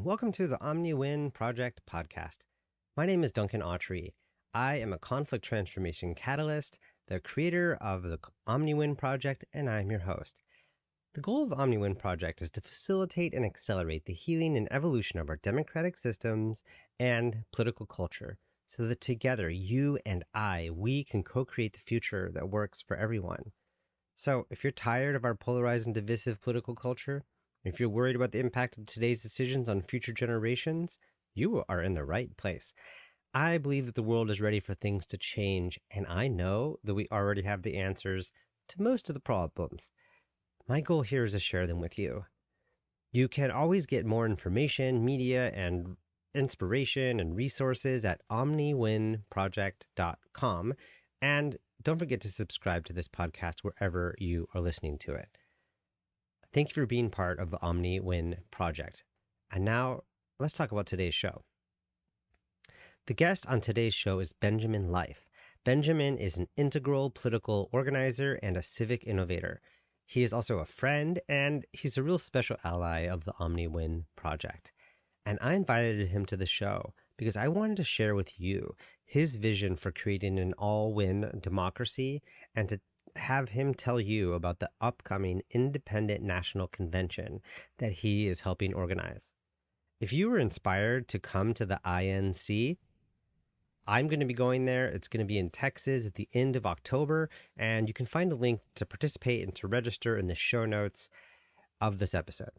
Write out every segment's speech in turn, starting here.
welcome to the Omni-Win Project Podcast. My name is Duncan. I am a conflict transformation catalyst, the creator of the Omni-Win Project, and I'm your host. The goal of the Omni-Win Project is to facilitate and accelerate the healing and evolution of our democratic systems and political culture, so that together, you and we can co-create the future that works for everyone. So, if you're tired of our polarized and divisive political culture, if you're worried about the impact of today's decisions on future generations, you are in the right place. I believe that the world is ready for things to change, and I know that we already have the answers to most of the problems. My goal here is to share them with you. You can always get more information, media, and inspiration and resources at omniwinproject.com. And don't forget to subscribe to this podcast wherever you are listening to it. Thank you for being part of the Omni-Win Project. And now, let's talk about today's show. The guest on today's show is Benjamin Life. Benjamin is an integral political organizer and a civic innovator. He is also a friend, and he's a real special ally of the Omni-Win Project. And I invited him to the show because I wanted to share with you his vision for creating an all-win democracy and to have him tell you about the upcoming Independent National Convention that he is helping organize. If you were inspired to come to the INC, I'm going to be going there. It's going to be in Texas at the end of October, and you can find a link to participate and to register in the show notes of this episode.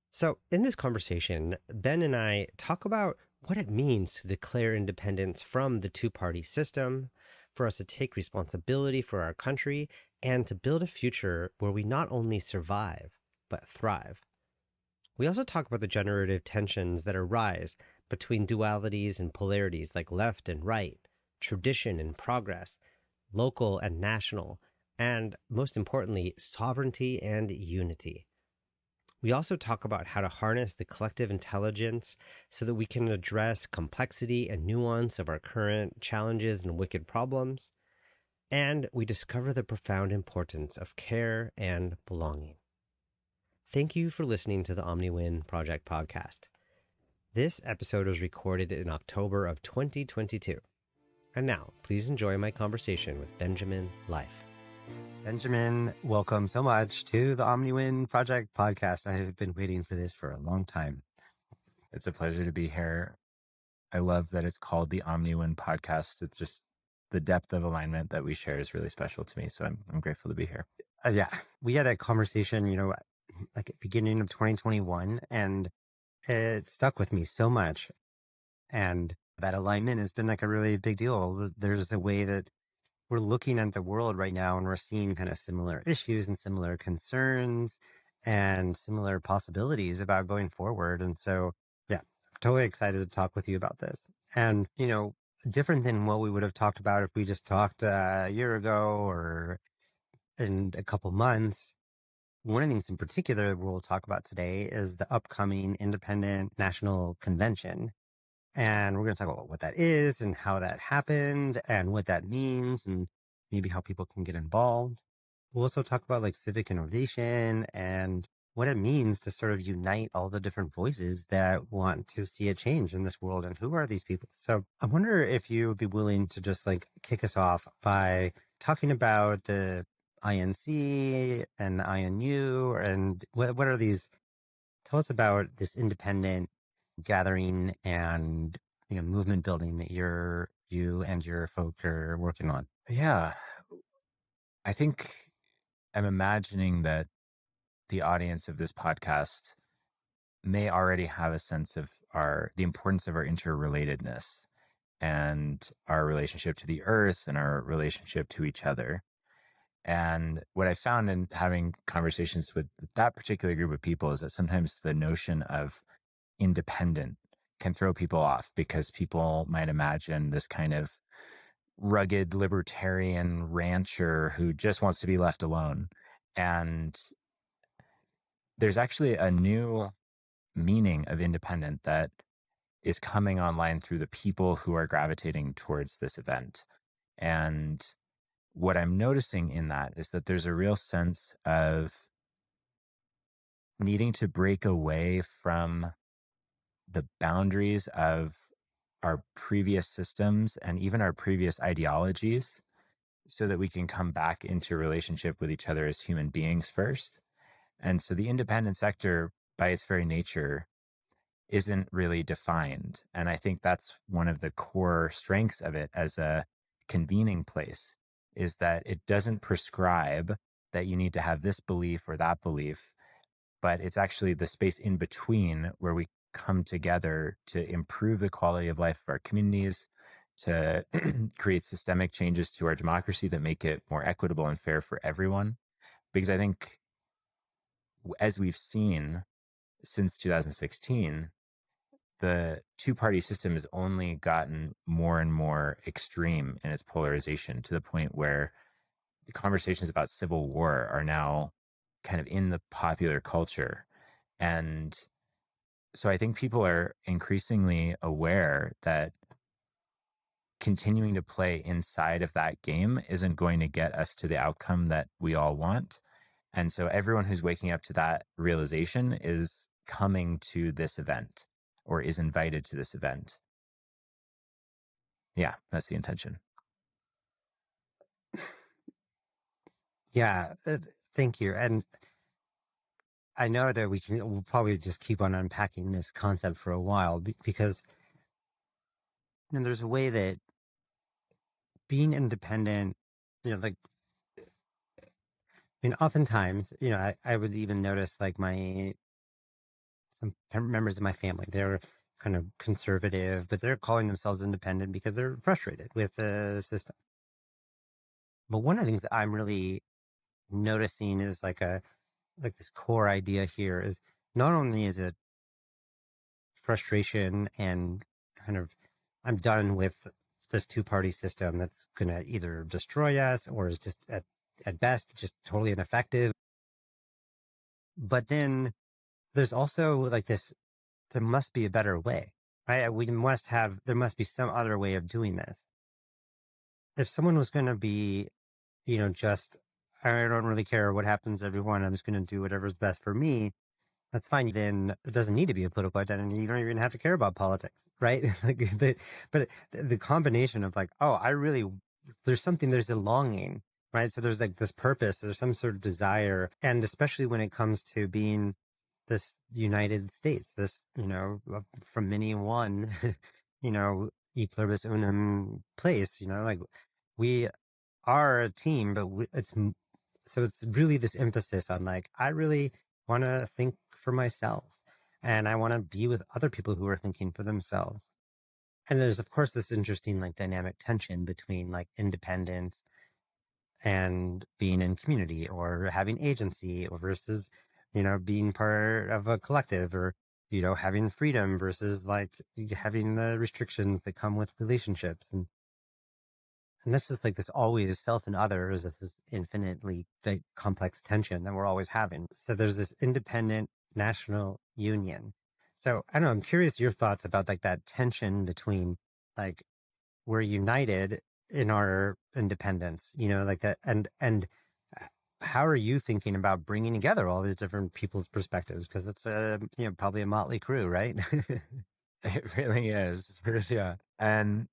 So in this conversation, Ben and I talk about what it means to declare independence from the two-party system, for us to take responsibility for our country, and to build a future where we not only survive, but thrive. We also talk about the generative tensions that arise between dualities and polarities like left and right, tradition and progress, local and national, and most importantly, sovereignty and unity. We also talk about how to harness the collective intelligence so that we can address complexity and nuance of our current challenges and wicked problems. And we discover the profound importance of care and belonging. Thank you for listening to the Omni-Win Project Podcast. This episode was recorded in October of 2022. And now, please enjoy my conversation with Benjamin Life. Benjamin, welcome so much to the Omni-Win Project Podcast. I have been waiting for this for a long time. It's a pleasure to be here. I love that it's called the Omni-Win Podcast. It's just the depth of alignment that we share is really special to me. So I'm grateful to be here. We had a conversation, like at the beginning of 2021, and it stuck with me so much. And that alignment has been like a really big deal. There's a way that we're looking at the world right now, and we're seeing kind of similar issues and similar concerns and similar possibilities about going forward. And so, totally excited to talk with you about this. And, different than what we would have talked about if we just talked a year ago or in a couple months. One of the things in particular we'll talk about today is the upcoming Independent National Convention. And we're going to talk about what that is and how that happened and what that means and maybe how people can get involved. We'll also talk about like civic innovation and what it means to sort of unite all the different voices that want to see a change in this world and who are these people. So I wonder if you would be willing to just like kick us off by talking about the INC and the INU and what are these? Tell us about this independent gathering and movement building that you and your folk are working on. Yeah. I think I'm imagining that the audience of this podcast may already have a sense of the importance of our interrelatedness and our relationship to the earth and our relationship to each other. And what I found in having conversations with that particular group of people is that sometimes the notion of independent can throw people off because people might imagine this kind of rugged libertarian rancher who just wants to be left alone. And there's actually a new meaning of independent that is coming online through the people who are gravitating towards this event. And what I'm noticing in that is that there's a real sense of needing to break away from the boundaries of our previous systems and even our previous ideologies so that we can come back into a relationship with each other as human beings first. And so the independent sector, by its very nature, isn't really defined. And I think that's one of the core strengths of it as a convening place, is that it doesn't prescribe that you need to have this belief or that belief, but it's actually the space in between where we come together to improve the quality of life of our communities, to create systemic changes to our democracy that make it more equitable and fair for everyone. Because I think, as we've seen since 2016, the two-party system has only gotten more and more extreme in its polarization, to the point where the conversations about civil war are now kind of in the popular culture. And so I think people are increasingly aware that continuing to play inside of that game isn't going to get us to the outcome that we all want. And so everyone who's waking up to that realization is coming to this event or is invited to this event. Yeah, that's the intention. Yeah, thank you. And I know that we'll probably just keep on unpacking this concept for a while because there's a way that being independent, like, oftentimes, I would even notice like some members of my family, they're kind of conservative, but they're calling themselves independent because they're frustrated with the system. But one of the things that I'm really noticing is like this core idea here is not only is it frustration and kind of I'm done with this two-party system that's going to either destroy us or is just at best just totally ineffective. But then there's also like this, there must be a better way, right? There must be some other way of doing this. If someone was going to be, just, I don't really care what happens, everyone, I'm just going to do whatever's best for me. That's fine. Then it doesn't need to be a political identity. You don't even have to care about politics, right? But the combination of like, oh, there's a longing, right? So there's like this purpose, there's some sort of desire. And especially when it comes to being this United States, this, from many one, e pluribus unum place, like we are a team, but so it's really this emphasis on like, I really want to think for myself and I want to be with other people who are thinking for themselves. And there's, of course, this interesting like dynamic tension between like independence and being in community or having agency or versus, being part of a collective or, having freedom versus like having the restrictions that come with relationships. And this is like this always self and others of this infinitely complex tension that we're always having. So there's this independent national union. So I don't know, I'm curious your thoughts about like that tension between like we're united in our independence, like that and how are you thinking about bringing together all these different people's perspectives? Because it's probably a motley crew, right? It really is. Yeah. And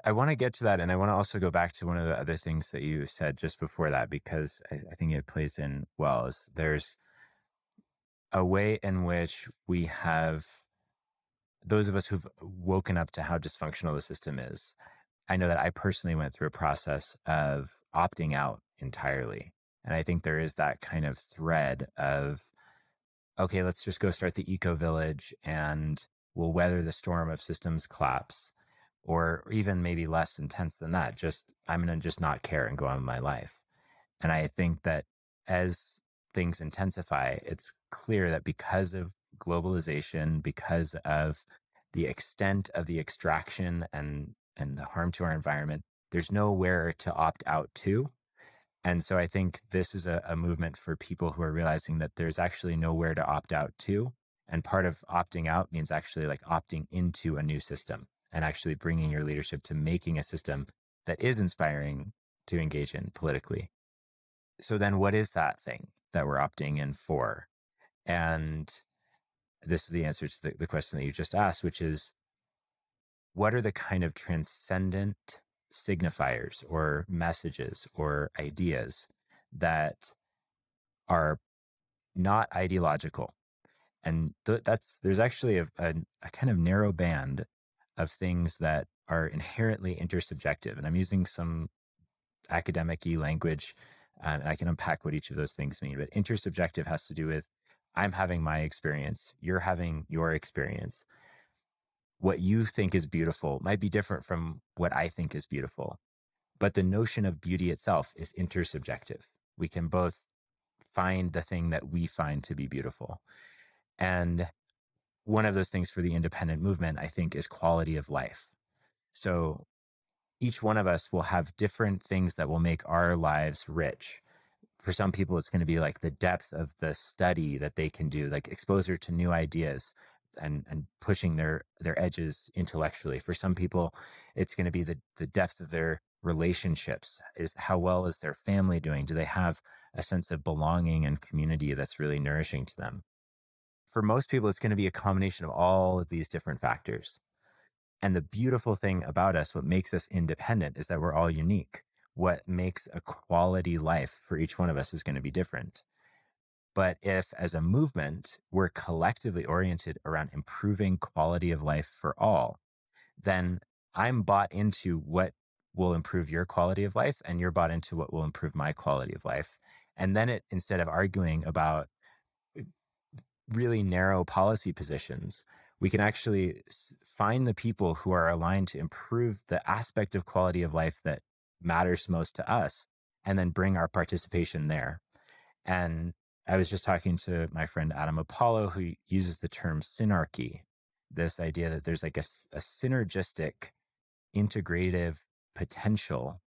I want to get to that. And I want to also go back to one of the other things that you said just before that, because I think it plays in well. Is there's a way in which we have, those of us who've woken up to how dysfunctional the system is. I know that I personally went through a process of opting out entirely. And I think there is that kind of thread of, okay, let's just go start the eco village and we'll weather the storm of systems collapse. Or even maybe less intense than that. Just, I'm going to just not care and go on with my life. And I think that as things intensify, it's clear that because of globalization, because of the extent of the extraction and the harm to our environment, there's nowhere to opt out to. And so I think this is a movement for people who are realizing that there's actually nowhere to opt out to. And part of opting out means actually like opting into a new system and actually bringing your leadership to making a system that is inspiring to engage in politically. So then what is that thing that we're opting in for? And this is the answer to the question that you just asked, which is, what are the kind of transcendent signifiers or messages or ideas that are not ideological? And there's actually a kind of narrow band of things that are inherently intersubjective. And I'm using some academic-y language, and I can unpack what each of those things mean. But intersubjective has to do with, I'm having my experience, you're having your experience. What you think is beautiful might be different from what I think is beautiful. But the notion of beauty itself is intersubjective. We can both find the thing that we find to be beautiful. And one of those things for the independent movement, I think, is quality of life. So each one of us will have different things that will make our lives rich. For some people, it's going to be like the depth of the study that they can do, like exposure to new ideas and pushing their edges intellectually. For some people, it's going to be the depth of their relationships. Is how well is their family doing? Do they have a sense of belonging and community that's really nourishing to them? For most people, it's going to be a combination of all of these different factors. And the beautiful thing about us, what makes us independent, is that we're all unique. What makes a quality life for each one of us is going to be different. But if, as a movement, we're collectively oriented around improving quality of life for all, then I'm bought into what will improve your quality of life, and you're bought into what will improve my quality of life. And then instead of arguing about really narrow policy positions, we can actually find the people who are aligned to improve the aspect of quality of life that matters most to us, and then bring our participation there. And I was just talking to my friend Adam Apollo, who uses the term synarchy, this idea that there's like a synergistic, integrative potential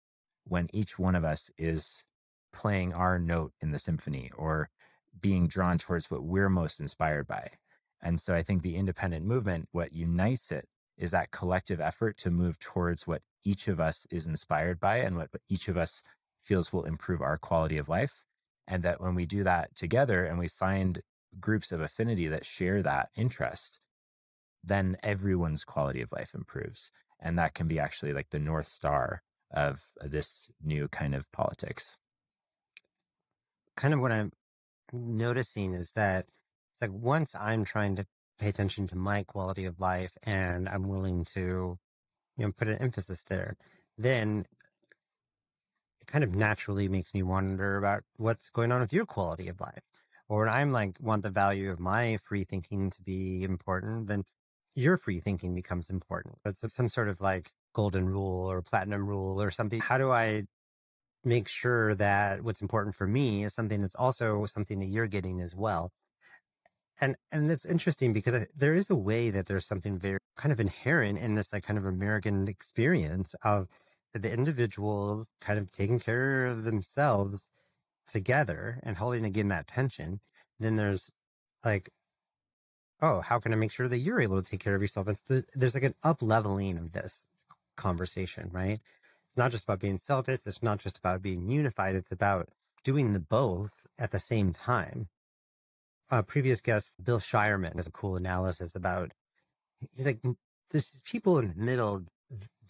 when each one of us is playing our note in the symphony or being drawn towards what we're most inspired by. And so I think the independent movement, what unites it is that collective effort to move towards what each of us is inspired by and what each of us feels will improve our quality of life. And that when we do that together and we find groups of affinity that share that interest, then everyone's quality of life improves. And that can be actually like the North Star of this new kind of politics. Kind of what I'm noticing is that it's like once I'm trying to pay attention to my quality of life and I'm willing to, put an emphasis there, then it kind of naturally makes me wonder about what's going on with your quality of life. Or when I'm like, want the value of my free thinking to be important, then your free thinking becomes important. It's some sort of like golden rule or platinum rule or something. How do I make sure that what's important for me is something that's also something that you're getting as well? And it's interesting because there is a way that there's something very kind of inherent in this like kind of American experience of the individuals kind of taking care of themselves together and holding again that tension. Then there's like, oh, how can I make sure that you're able to take care of yourself? There's like an up leveling of this conversation, right? It's not just about being selfish. It's not just about being unified. It's about doing the both at the same time. Previous guest, Bill Shireman, has a cool analysis about, he's like, there's people in the middle.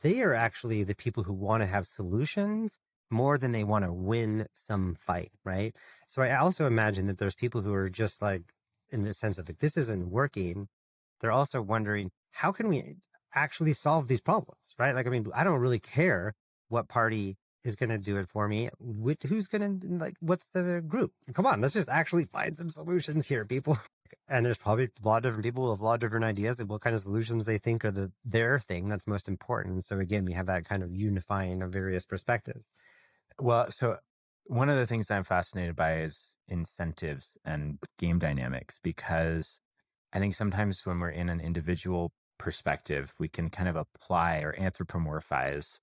They are actually the people who want to have solutions more than they want to win some fight, right? So I also imagine that there's people who are just like, in the sense of, if this isn't working, they're also wondering, how can we actually solve these problems, right? Like, I mean, I don't really care what party is going to do it for me. Who's going to, like, what's the group? Come on, let's just actually find some solutions here, people. And there's probably a lot of different people with a lot of different ideas of what kind of solutions they think are their thing that's most important. So again, we have that kind of unifying of various perspectives. Well, so one of the things I'm fascinated by is incentives and game dynamics, because I think sometimes when we're in an individual perspective, we can kind of apply or anthropomorphize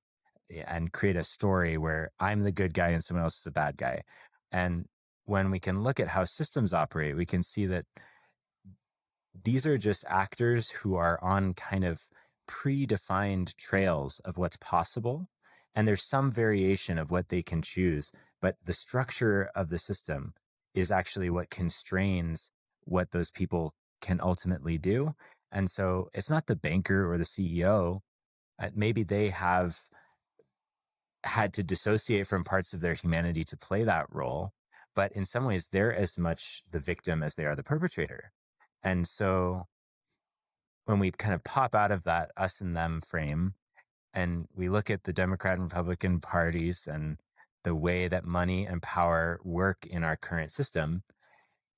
and create a story where I'm the good guy and someone else is a bad guy. And when we can look at how systems operate, we can see that these are just actors who are on kind of predefined trails of what's possible. And there's some variation of what they can choose, but the structure of the system is actually what constrains what those people can ultimately do. And so it's not the banker or the CEO. Maybe they have had to dissociate from parts of their humanity to play that role. But in some ways, they're as much the victim as they are the perpetrator. And so when we kind of pop out of that us and them frame and we look at the Democrat and Republican parties and the way that money and power work in our current system,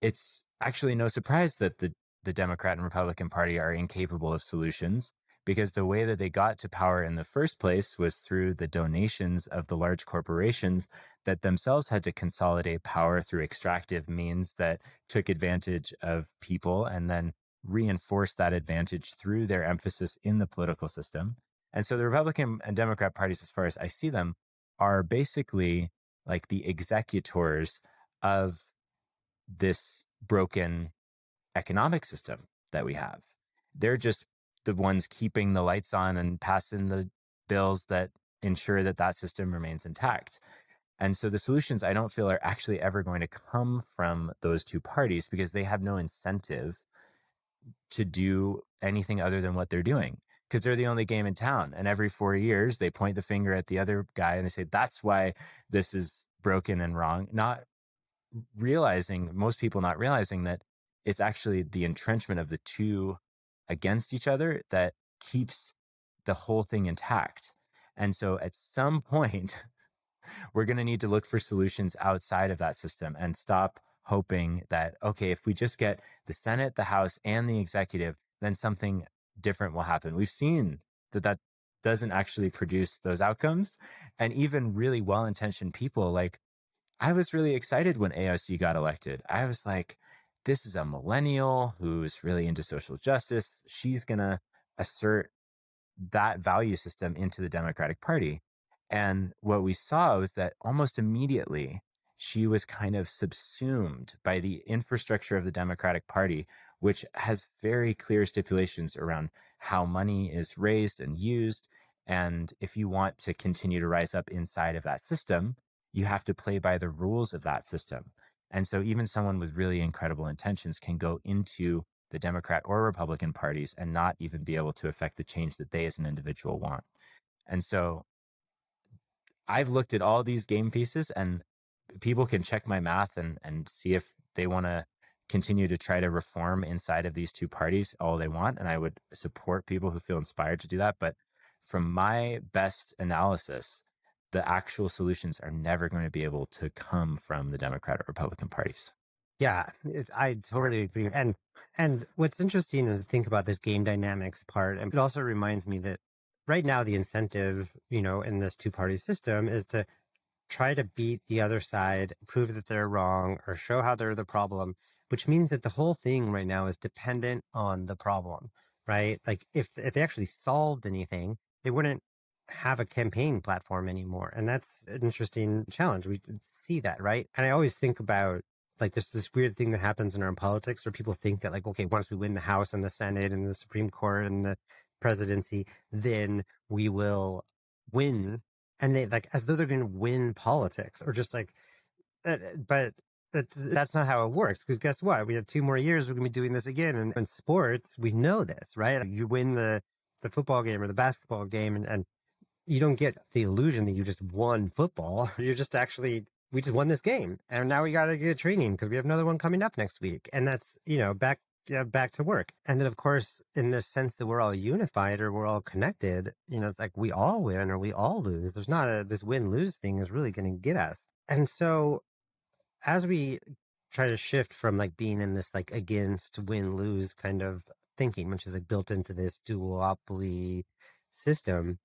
it's actually no surprise that the Democrat and Republican Party are incapable of solutions, because the way that they got to power in the first place was through the donations of the large corporations that themselves had to consolidate power through extractive means that took advantage of people and then reinforced that advantage through their emphasis in the political system. And so the Republican and Democrat parties, as far as I see them, are basically like the executors of this broken economic system that we have. They're just the ones keeping the lights on and passing the bills that ensure that that system remains intact. And so the solutions, I don't feel, are actually ever going to come from those two parties, because they have no incentive to do anything other than what they're doing, because they're the only game in town. And every 4 years, they point the finger at the other guy and they say, that's why this is broken and wrong. Not realizing, most people not realizing that it's actually the entrenchment of the two against each other that keeps the whole thing intact. And so at some point, we're going to need to look for solutions outside of that system and stop hoping that, okay, if we just get the Senate, the House, and the executive, then something different will happen. We've seen that that doesn't actually produce those outcomes. And even really well-intentioned people, like, I was really excited when AOC got elected. I was like, this is a millennial who's really into social justice. She's going to assert that value system into the Democratic Party. And what we saw was that almost immediately she was kind of subsumed by the infrastructure of the Democratic Party, which has very clear stipulations around how money is raised and used. And if you want to continue to rise up inside of that system, you have to play by the rules of that system. And so even someone with really incredible intentions can go into the Democrat or Republican parties and not even be able to affect the change that they as an individual want. And so I've looked at all these game pieces, and people can check my math and see if they want to continue to try to reform inside of these two parties all they want. And I would support people who feel inspired to do that. But from my best analysis, the actual solutions are never going to be able to come from the Democrat or Republican parties. Yeah, I totally agree. And what's interesting is to think about this game dynamics part. And it also reminds me that right now the incentive, in this two-party system is to try to beat the other side, prove that they're wrong, or show how they're the problem, which means that the whole thing right now is dependent on the problem, right? Like if they actually solved anything, they wouldn't have a campaign platform anymore. And that's an interesting challenge. We see that, right? And I always think about like this weird thing that happens in our politics where people think that like, okay, once we win the House and the Senate and the Supreme Court and the presidency, then we will win. And they like as though they're going to win politics or just like, but that's not how it works. Because guess what? We have 2 more years. We're going to be doing this again. And in sports, we know this, right? You win the football game or the basketball game, and you don't get the illusion that you just won football. You're just actually, we just won this game. And now we got to get training because we have another one coming up next week. And that's, back to work. And then, of course, in the sense that we're all unified or we're all connected, it's like we all win or we all lose. There's not this win-lose thing is really going to get us. And so as we try to shift from like being in this like against win-lose kind of thinking, which is like built into this duopoly system,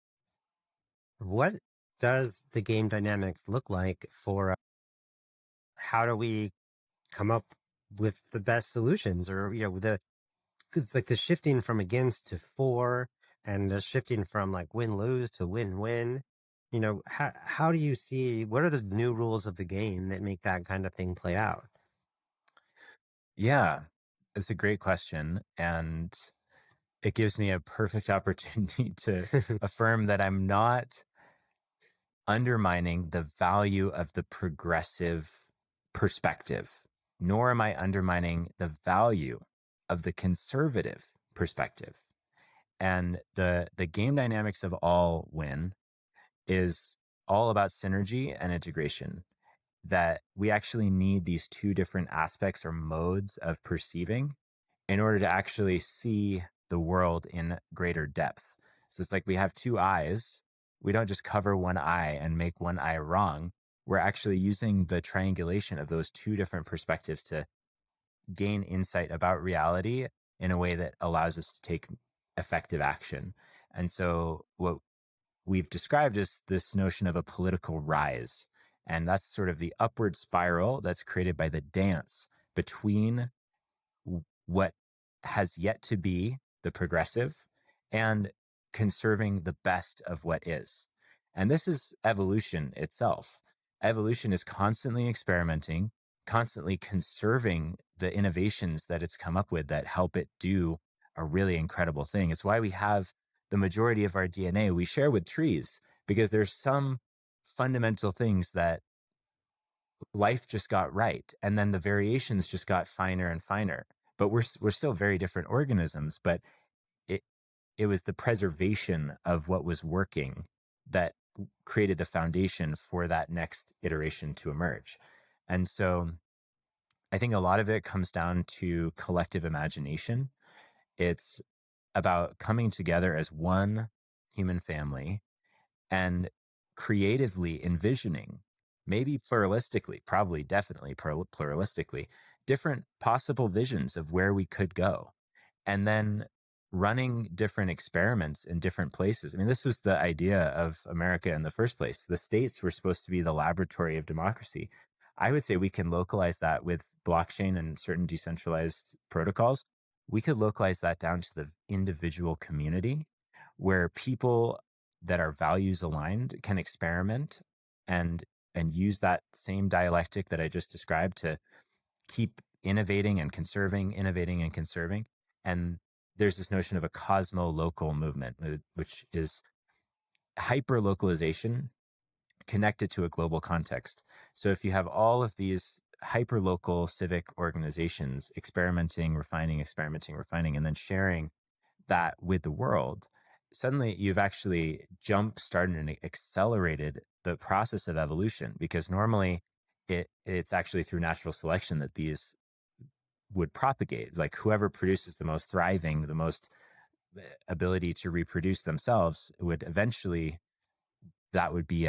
what does the game dynamics look like for how do we come up with the best solutions or it's like the shifting from against to for and the shifting from like win-lose to win-win. How do you see what are the new rules of the game that make that kind of thing play out? Yeah, it's a great question. And it gives me a perfect opportunity to affirm that I'm not undermining the value of the progressive perspective, nor am I undermining the value of the conservative perspective. And the game dynamics of all win is all about synergy and integration, that we actually need these two different aspects or modes of perceiving in order to actually see the world in greater depth. So it's like we have two eyes. We don't just cover one eye and make one eye wrong. We're actually using the triangulation of those two different perspectives to gain insight about reality in a way that allows us to take effective action. And so what we've described as this notion of a political rise. And that's sort of the upward spiral that's created by the dance between what has yet to be the progressive and conserving the best of what is. And this is evolution itself. Evolution is constantly experimenting, constantly conserving the innovations that it's come up with that help it do a really incredible thing. It's why we have the majority of our DNA we share with trees, because there's some fundamental things that life just got right, and then the variations just got finer and finer. But we're still very different organisms. But it it was the preservation of what was working that created the foundation for that next iteration to emerge. And so I think a lot of it comes down to collective imagination. It's about coming together as one human family and creatively envisioning, maybe pluralistically, probably definitely pluralistically, different possible visions of where we could go. And then running different experiments in different places. I mean, this was the idea of America in the first place. The states were supposed to be the laboratory of democracy. I would say we can localize that with blockchain and certain decentralized protocols. We could localize that down to the individual community where people that are values aligned can experiment and use that same dialectic that I just described to keep innovating and conserving, innovating and conserving. And there's this notion of a cosmo-local movement, which is hyper localization connected to a global context. So if you have all of these hyper local civic organizations experimenting, refining, and then sharing that with the world, suddenly you've actually jump started and accelerated the process of evolution, because normally it's actually through natural selection that these would propagate. Like whoever produces the most thriving, the most ability to reproduce themselves would eventually, that would be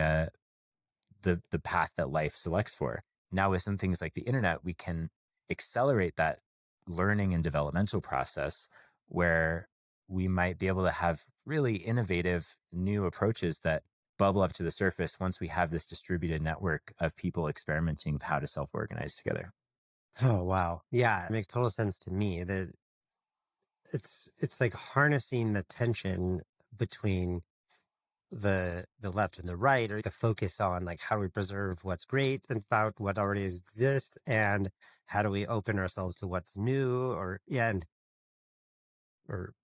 the path that life selects for. Now with some things like the internet, we can accelerate that learning and developmental process where we might be able to have really innovative new approaches that bubble up to the surface once we have this distributed network of people experimenting with how to self-organize together. Oh, wow. Yeah, it makes total sense to me that it's like harnessing the tension between the left and the right, or the focus on like how do we preserve what's great about what already exists, and how do we open ourselves to what's new, or yeah, or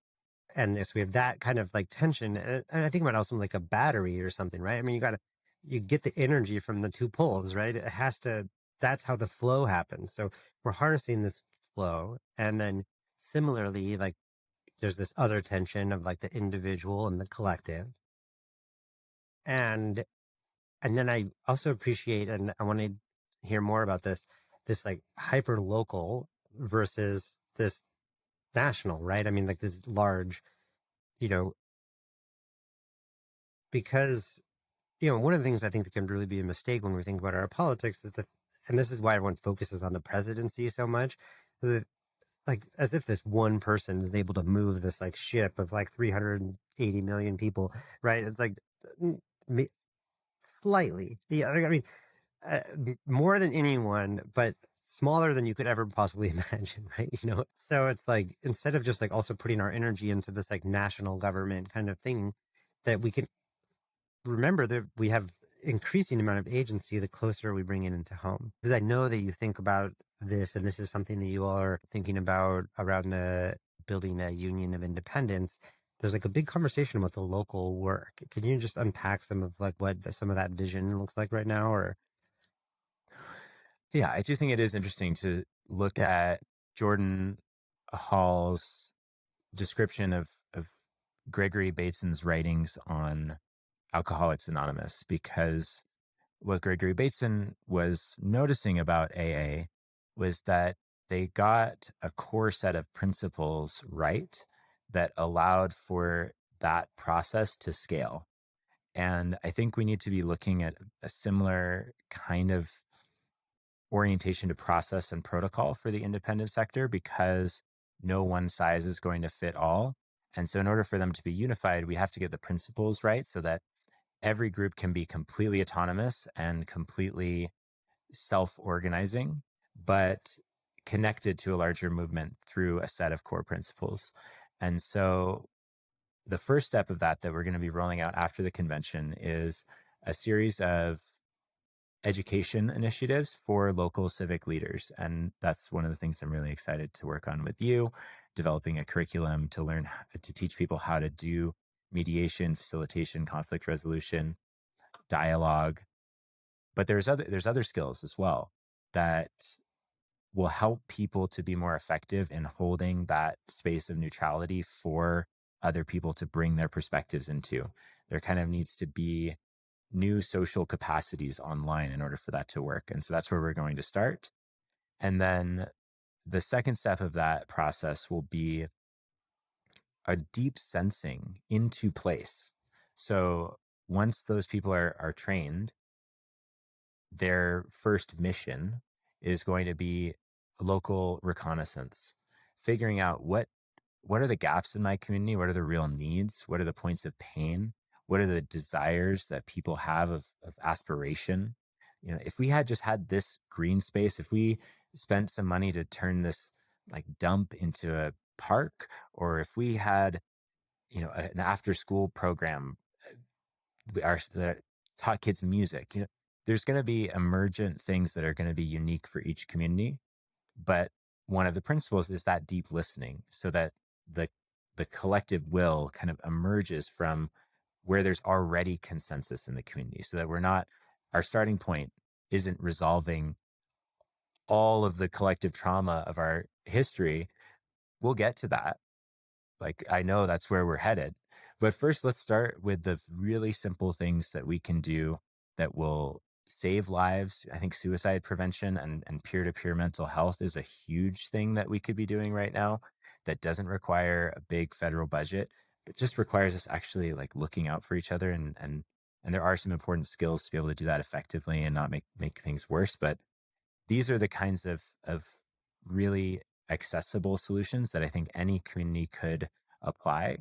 and this we have that kind of like tension. And I think about also like a battery or something, right? I mean, you get the energy from the two poles, right? It has to, that's how the flow happens. So we're harnessing this flow, and then similarly, like there's this other tension of like the individual and the collective. And then I also appreciate, and I want to hear more about this like hyper local versus this national, right? I mean, like this large, you know, because, one of the things I think that can really be a mistake when we think about our politics is that, and this is why everyone focuses on the presidency so much, that like as if this one person is able to move this like ship of like 380 million people, right? It's like slightly, yeah. I mean, more than anyone, but smaller than you could ever possibly imagine, right? So it's like instead of just like also putting our energy into this like national government kind of thing, that we can remember that we have increasing amount of agency the closer we bring it into home. Because I know that you think about this, and this is something that you all are thinking about around the building a union of independence. There's like a big conversation about the local work. Can you just unpack some of like what some of that vision looks like right now? Or Yeah, I do think it is interesting to look yeah, at Jordan Hall's description of Gregory Bateson's writings on Alcoholics Anonymous, because what Gregory Bateson was noticing about AA was that they got a core set of principles right that allowed for that process to scale. And I think we need to be looking at a similar kind of orientation to process and protocol for the independent sector, because no one size is going to fit all. And so in order for them to be unified, we have to get the principles right so that every group can be completely autonomous and completely self-organizing, but connected to a larger movement through a set of core principles. And so the first step of that we're going to be rolling out after the convention is a series of education initiatives for local civic leaders. And that's one of the things I'm really excited to work on with you, developing a curriculum to learn to teach people how to do mediation, facilitation, conflict resolution, dialogue. But there's other skills as well that will help people to be more effective in holding that space of neutrality for other people to bring their perspectives into. There kind of needs to be new social capacities online in order for that to work. And so that's where we're going to start. And then the second step of that process will be a deep sensing into place. So once those people are trained, their first mission is going to be local reconnaissance, figuring out what are the gaps in my community, what are the real needs, what are the points of pain, what are the desires that people have of aspiration. You know, if we had just had this green space, if we spent some money to turn this like dump into a park, or if we had, you know, an after school program that taught kids music, you know, there's going to be emergent things that are going to be unique for each community. But one of the principles is that deep listening, so that the collective will kind of emerges from where there's already consensus in the community, so that we're not, our starting point isn't resolving all of the collective trauma of our history. We'll get to that. Like, I know that's where we're headed. But first, let's start with the really simple things that we can do that will save lives. I think suicide prevention and peer-to-peer mental health is a huge thing that we could be doing right now that doesn't require a big federal budget. It just requires us actually like looking out for each other. And there are some important skills to be able to do that effectively and not make things worse. But these are the kinds of really accessible solutions that I think any community could apply.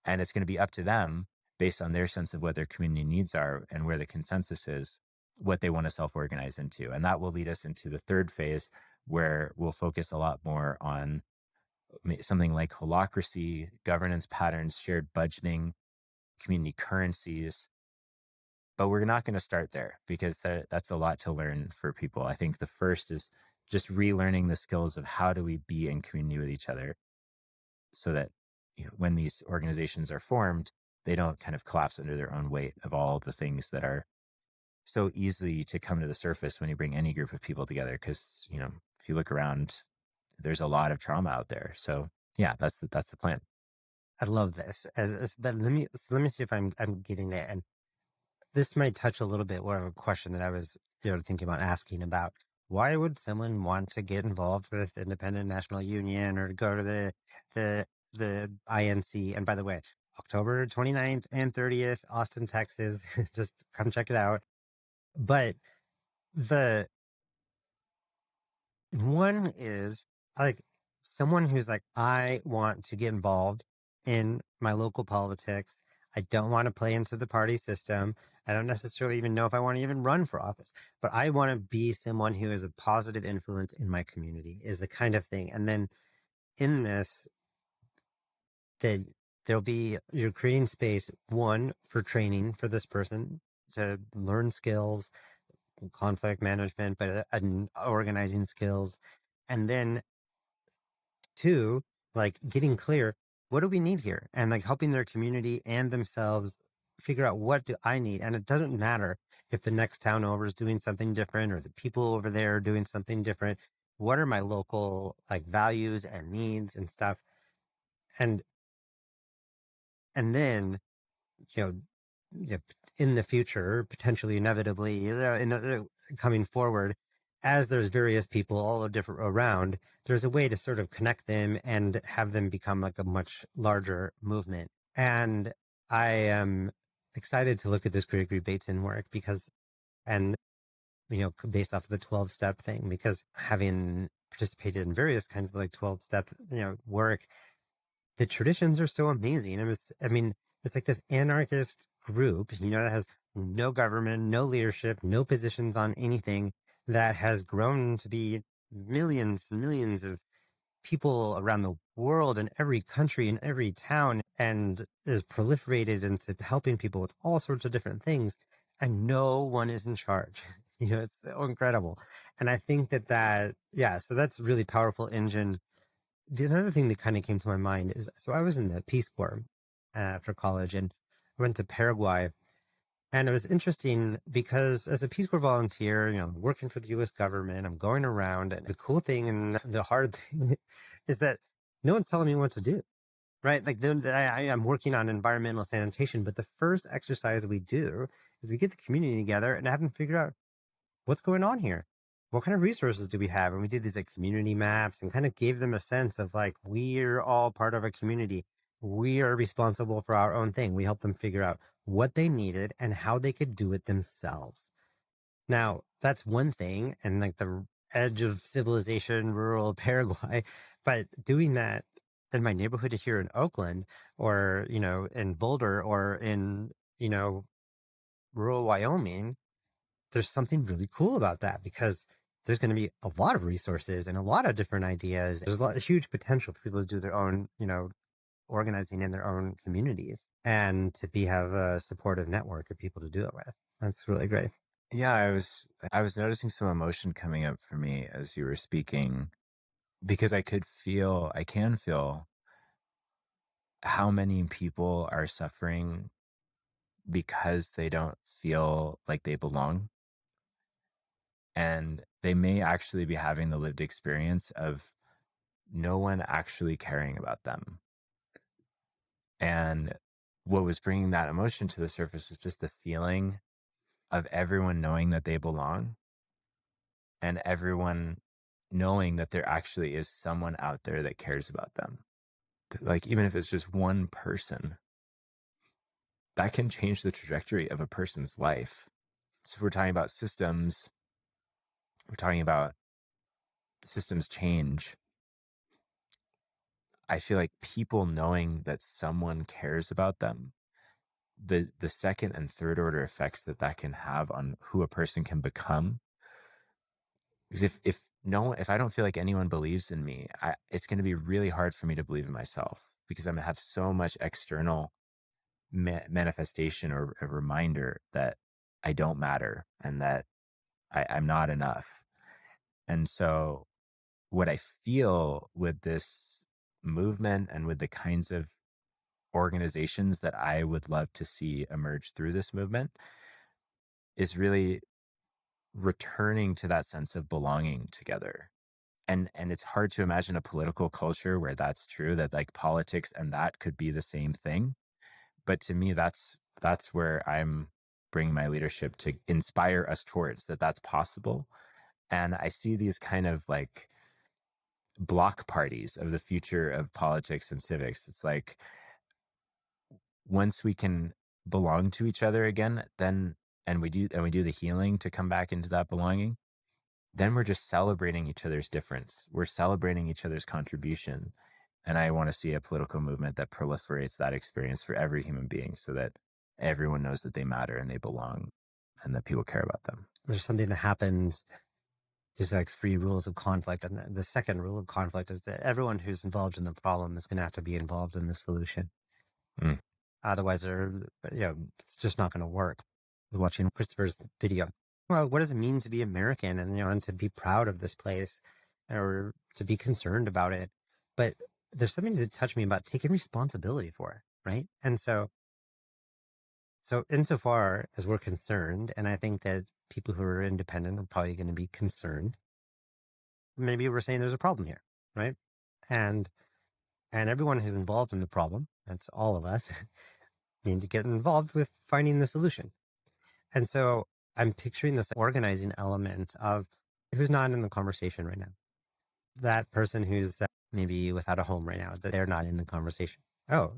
And it's going to be up to them, based on their sense of what their community needs are and where the consensus is, what they want to self-organize into. And that will lead us into the third phase, where we'll focus a lot more on something like holacracy, governance patterns, shared budgeting, community currencies. But we're not going to start there, because that's a lot to learn for people. I think the first is just relearning the skills of how do we be in community with each other, so that, you know, when these organizations are formed, they don't kind of collapse under their own weight of all the things that are so easy to come to the surface when you bring any group of people together. Because, you know, if you look around, there's a lot of trauma out there. So yeah, that's the plan. I love this. But let me see if I'm getting it. And this might touch a little bit more of a question that I was, thinking about asking about. Why would someone want to get involved with Independent National Union or go to the INC? And by the way, October 29th and 30th, Austin, Texas. Just come check it out. But the one is like someone who's like, I want to get involved in my local politics. I don't want to play into the party system. I don't necessarily even know if I want to even run for office, but I want to be someone who is a positive influence in my community, is the kind of thing. And then in this, that there'll be, you're creating space, one, for training for this person to learn skills, conflict management, but and organizing skills. And then two, like getting clear, what do we need here? And like helping their community and themselves figure out, what do I need? And it doesn't matter if the next town over is doing something different or the people over there are doing something different. what are my local like values and needs and stuff, and then you know, you know, in the future, potentially, inevitably, in the coming forward, as there's various people all different around, there's a way to sort of connect them and have them become like a much larger movement. And I am excited to look at this Gregory Bateson work because, and based off of the 12-step thing, because having participated in various kinds of like 12-step, work, the traditions are so amazing. It's like this anarchist group, that has no government, no leadership, no positions on anything, that has grown to be millions and millions of people around the world in every country, in every town, and is proliferated into helping people with all sorts of different things. And no one is in charge. It's so incredible. And I think yeah, so that's a really powerful engine. The another thing that kind of came to my mind is, so I was in the Peace Corps for college, and I went to Paraguay. And it was interesting because as a Peace Corps volunteer, working for the US government, I'm going around, and the cool thing and the hard thing is that no one's telling me what to do, right? Like I'm working on environmental sanitation, but the first exercise we do is we get the community together and have them figure out what's going on here. What kind of resources do we have? And we did these like community maps and kind of gave them a sense of like, we're all part of a community. We are responsible for our own thing. We helped them figure out what they needed and how they could do it themselves. Now, that's one thing, and like the edge of civilization, rural Paraguay, but doing that in my neighborhood here in Oakland, or, in Boulder, or in, rural Wyoming, there's something really cool about that, because there's going to be a lot of resources and a lot of different ideas. There's a lot of huge potential for people to do their own, organizing in their own communities, and to have a supportive network of people to do it with. That's really great. Yeah, I was noticing some emotion coming up for me as you were speaking, because I can feel how many people are suffering because they don't feel like they belong. And they may actually be having the lived experience of no one actually caring about them. And what was bringing that emotion to the surface was just the feeling of everyone knowing that they belong, and everyone knowing that there actually is someone out there that cares about them. Like, even if it's just one person, that can change the trajectory of a person's life. So if we're talking about systems, we're talking about systems change. I feel like people knowing that someone cares about them, the second and third order effects that can have on who a person can become. Because if I don't feel like anyone believes in me, it's going to be really hard for me to believe in myself, because I'm going to have so much external manifestation or a reminder that I don't matter, and that I'm not enough. And so what I feel with this movement, and with the kinds of organizations that I would love to see emerge through this movement, is really returning to that sense of belonging together. And it's hard to imagine a political culture where that's true, that like politics and that could be the same thing. But to me, that's where I'm bringing my leadership to inspire us towards that. That's possible. And I see these kind of like block parties of the future of politics and civics. It's like, once we can belong to each other again, then and we do the healing to come back into that belonging, then we're just celebrating each other's difference. We're celebrating each other's contribution. And I want to see a political movement that proliferates that experience for every human being, so that everyone knows that they matter and they belong, and that people care about them. There's something that happens. There's like 3 rules of conflict. And the second rule of conflict is that everyone who's involved in the problem is going to have to be involved in the solution. Mm. Otherwise, it's just not going to work. I was watching Christopher's video. Well, what does it mean to be American, and to be proud of this place, or to be concerned about it? But there's something that touched me about taking responsibility for it, right? And so insofar as we're concerned, and I think that people who are independent are probably going to be concerned, maybe we're saying there's a problem here, right? And everyone who's involved in the problem, that's all of us, needs to get involved with finding the solution. And so I'm picturing this organizing element of who's not in the conversation right now. That person who's maybe without a home right now, that they're not in the conversation. Oh,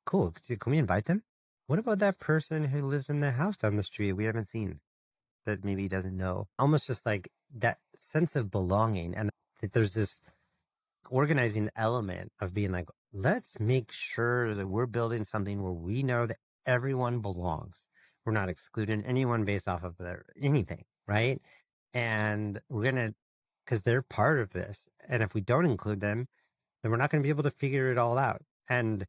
cool. Can we invite them? What about that person who lives in the house down the street we haven't seen, that maybe doesn't know? Almost just like that sense of belonging. And there's this organizing element of being like, let's make sure that we're building something where we know that everyone belongs. We're not excluding anyone based off of anything, right? And we're going to, because they're part of this. And if we don't include them, then we're not going to be able to figure it all out. And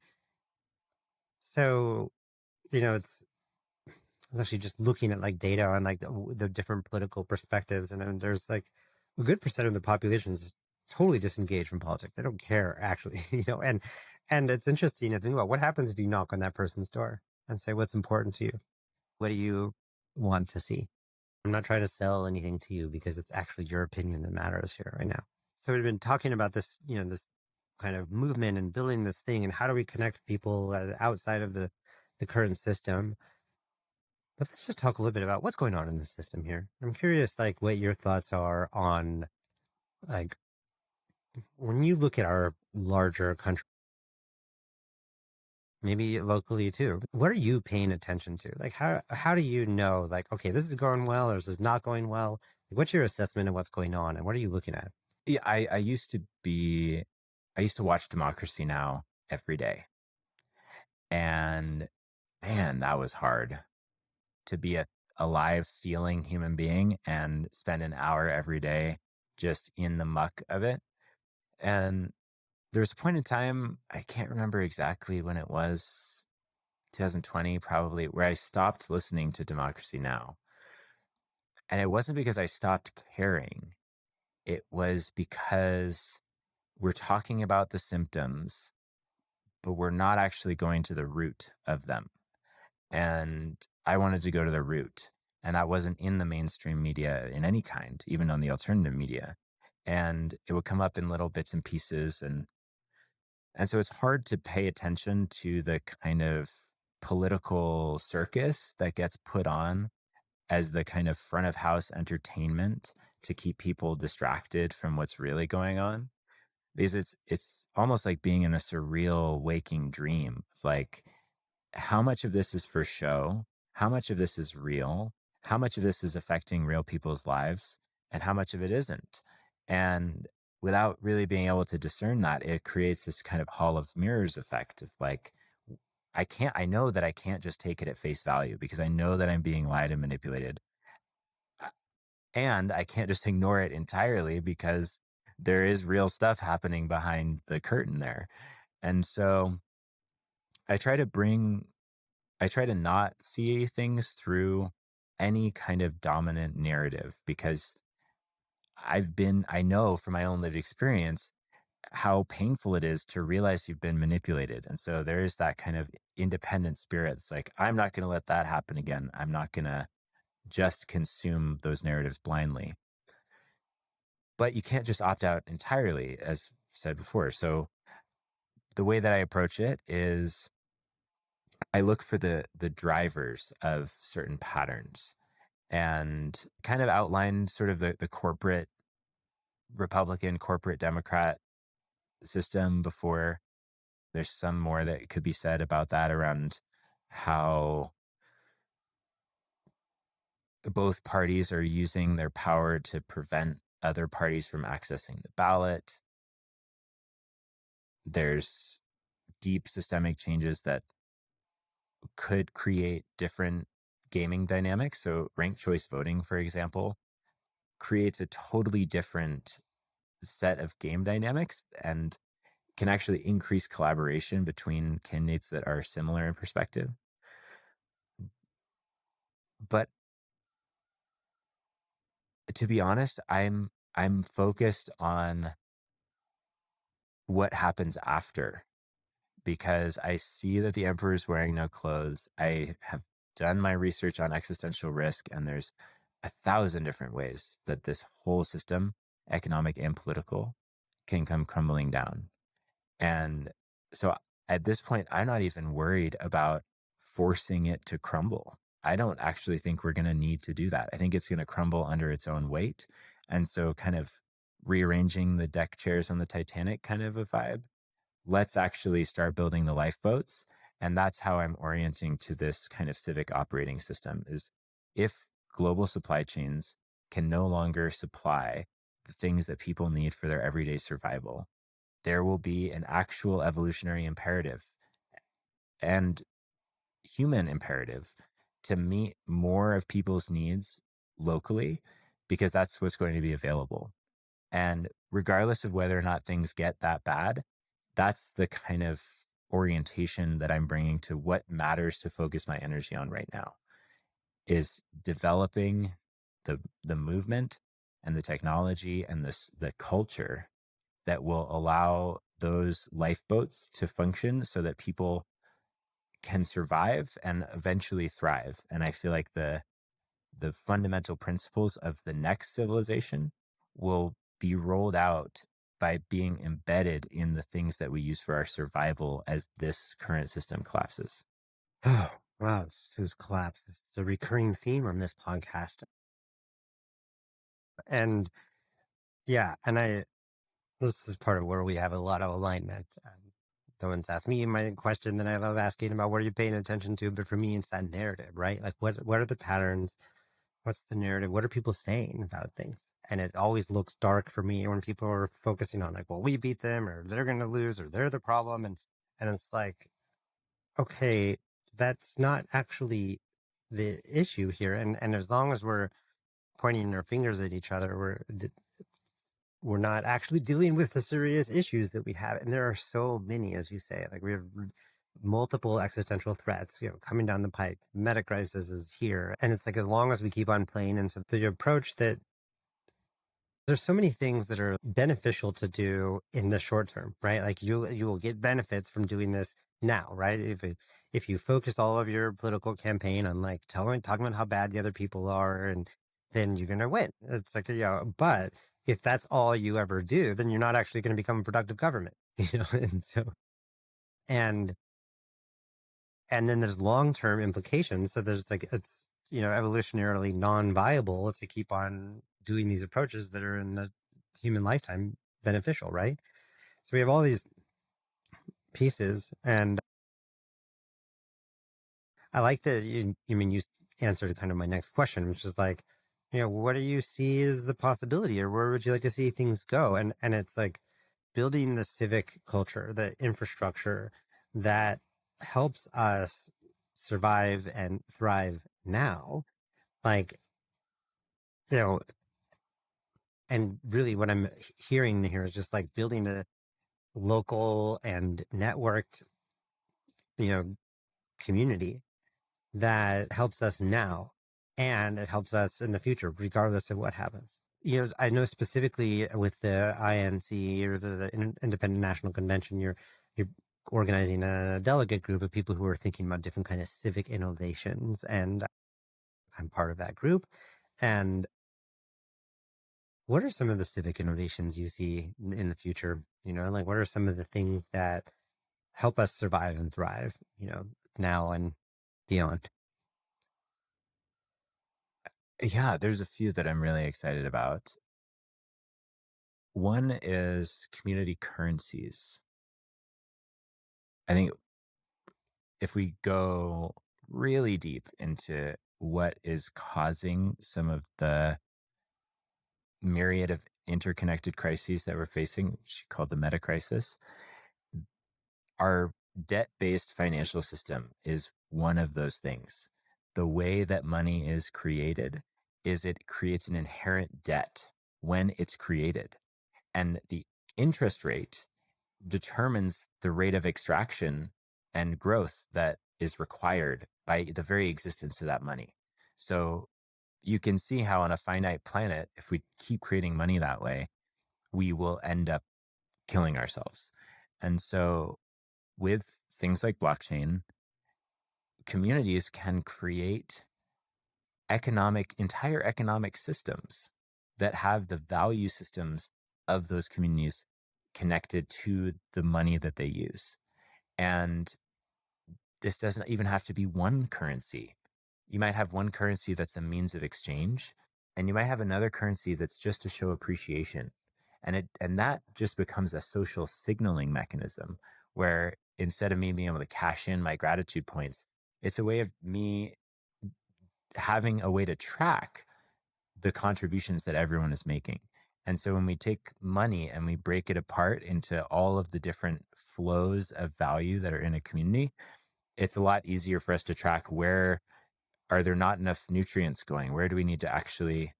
so, it's actually just looking at like data on like the different political perspectives. And then there's like a good percent of the population is totally disengaged from politics. They don't care actually, and it's interesting to think about what happens if you knock on that person's door and say, what's important to you? What do you want to see? I'm not trying to sell anything to you because it's actually your opinion that matters here right now. So we've been talking about this, this kind of movement and building this thing, and how do we connect people outside of the current system? But let's just talk a little bit about what's going on in the system here. I'm curious, like, what your thoughts are on, like, when you look at our larger country, maybe locally too, what are you paying attention to? Like, how do you know, like, okay, this is going well or this is not going well? Like, what's your assessment of what's going on, and what are you looking at? Yeah, I used to watch Democracy Now! Every day. And man, that was hard to be a alive, feeling human being and spend an hour every day just in the muck of it. And there was a point in time, I can't remember exactly when it was, 2020 probably, where I stopped listening to Democracy Now! And it wasn't because I stopped caring. It was because we're talking about the symptoms, but we're not actually going to the root of them. And I wanted to go to the root. And that wasn't in the mainstream media in any kind, even on the alternative media. And it would come up in little bits and pieces. And so it's hard to pay attention to the kind of political circus that gets put on as the kind of front of house entertainment to keep people distracted from what's really going on. Because it's almost like being in a surreal waking dream. Like, how much of this is for show? How much of this is real? How much of this is affecting real people's lives? And how much of it isn't? And without really being able to discern that, it creates this kind of hall of mirrors effect of like, I know that I can't just take it at face value because I know that I'm being lied and manipulated. And I can't just ignore it entirely because there is real stuff happening behind the curtain there. And so I try to not see things through any kind of dominant narrative because I know from my own lived experience how painful it is to realize you've been manipulated. And so there is that kind of independent spirit. It's like, I'm not going to let that happen again. I'm not going to just consume those narratives blindly. But you can't just opt out entirely, as said before. So the way that I approach it is I look for the drivers of certain patterns and kind of outline sort of the corporate Republican, corporate Democrat system before. There's some more that could be said about that around how both parties are using their power to prevent other parties from accessing the ballot. There's deep systemic changes that could create different gaming dynamics. So ranked choice voting, for example, creates a totally different set of game dynamics and can actually increase collaboration between candidates that are similar in perspective. But to be honest, I'm focused on what happens after because I see that the emperor is wearing no clothes. I have done my research on existential risk, and there's 1,000 different ways that this whole system economic and political, can come crumbling down. And so at this point, I'm not even worried about forcing it to crumble. I don't actually think we're going to need to do that. I think it's going to crumble under its own weight. And so, kind of rearranging the deck chairs on the Titanic kind of a vibe. Let's actually start building the lifeboats. And that's how I'm orienting to this kind of civic operating system is if global supply chains can no longer supply the things that people need for their everyday survival, there will be an actual evolutionary imperative and human imperative to meet more of people's needs locally, because that's what's going to be available. And regardless of whether or not things get that bad, that's the kind of orientation that I'm bringing to what matters to focus my energy on right now is developing the movement and the technology and the culture that will allow those lifeboats to function so that people can survive and eventually thrive. And I feel like the fundamental principles of the next civilization will be rolled out by being embedded in the things that we use for our survival as this current system collapses. Oh, wow. Those collapses. It's a recurring theme on this podcast. And yeah, this is part of where we have a lot of alignment. No one's asked me my question that I love asking about what are you paying attention to? But for me, it's that narrative, right? Like what are the patterns? What's the narrative? What are people saying about things? And it always looks dark for me when people are focusing on like, well, we beat them or they're going to lose or they're the problem. And it's like, okay, that's not actually the issue here. And as long as we're pointing our fingers at each other, we're not actually dealing with the serious issues that we have. And there are so many, as you say, like we have multiple existential threats, coming down the pipe. Meta crisis is here. And it's like, as long as we keep on playing. And so the approach that there's so many things that are beneficial to do in the short term, right? Like you will get benefits from doing this now, right? If you focus all of your political campaign on like talking about how bad the other people are, and then you're gonna win. It's like, but if that's all you ever do, then you're not actually going to become a productive government, And so, and then there's long term implications. So there's like it's evolutionarily non viable to keep on doing these approaches that are in the human lifetime beneficial, right? So we have all these pieces, and I like that you answered kind of my next question, which is like, what do you see as the possibility, or where would you like to see things go? And it's like building the civic culture, the infrastructure that helps us survive and thrive now. Like, and really what I'm hearing here is just like building a local and networked, community that helps us now and it helps us in the future, regardless of what happens. I know specifically with the INC or the Independent National Convention, you're organizing a delegate group of people who are thinking about different kind of civic innovations, and I'm part of that group. And what are some of the civic innovations you see in the future? Like what are some of the things that help us survive and thrive, now and beyond? Yeah, there's a few that I'm really excited about. One is community currencies. I think if we go really deep into what is causing some of the myriad of interconnected crises that we're facing, which you called the meta crisis, our debt-based financial system is one of those things. The way that money is created is it creates an inherent debt when it's created. And the interest rate determines the rate of extraction and growth that is required by the very existence of that money. So you can see how on a finite planet, if we keep creating money that way, we will end up killing ourselves. And so with things like blockchain, communities can create entire economic systems that have the value systems of those communities connected to the money that they use. And this doesn't even have to be one currency. You might have one currency that's a means of exchange, and you might have another currency that's just to show appreciation. And that just becomes a social signaling mechanism where instead of me being able to cash in my gratitude points, it's a way of me having a way to track the contributions that everyone is making. And so when we take money and we break it apart into all of the different flows of value that are in a community, it's a lot easier for us to track where are there not enough nutrients going? Where do we need to actually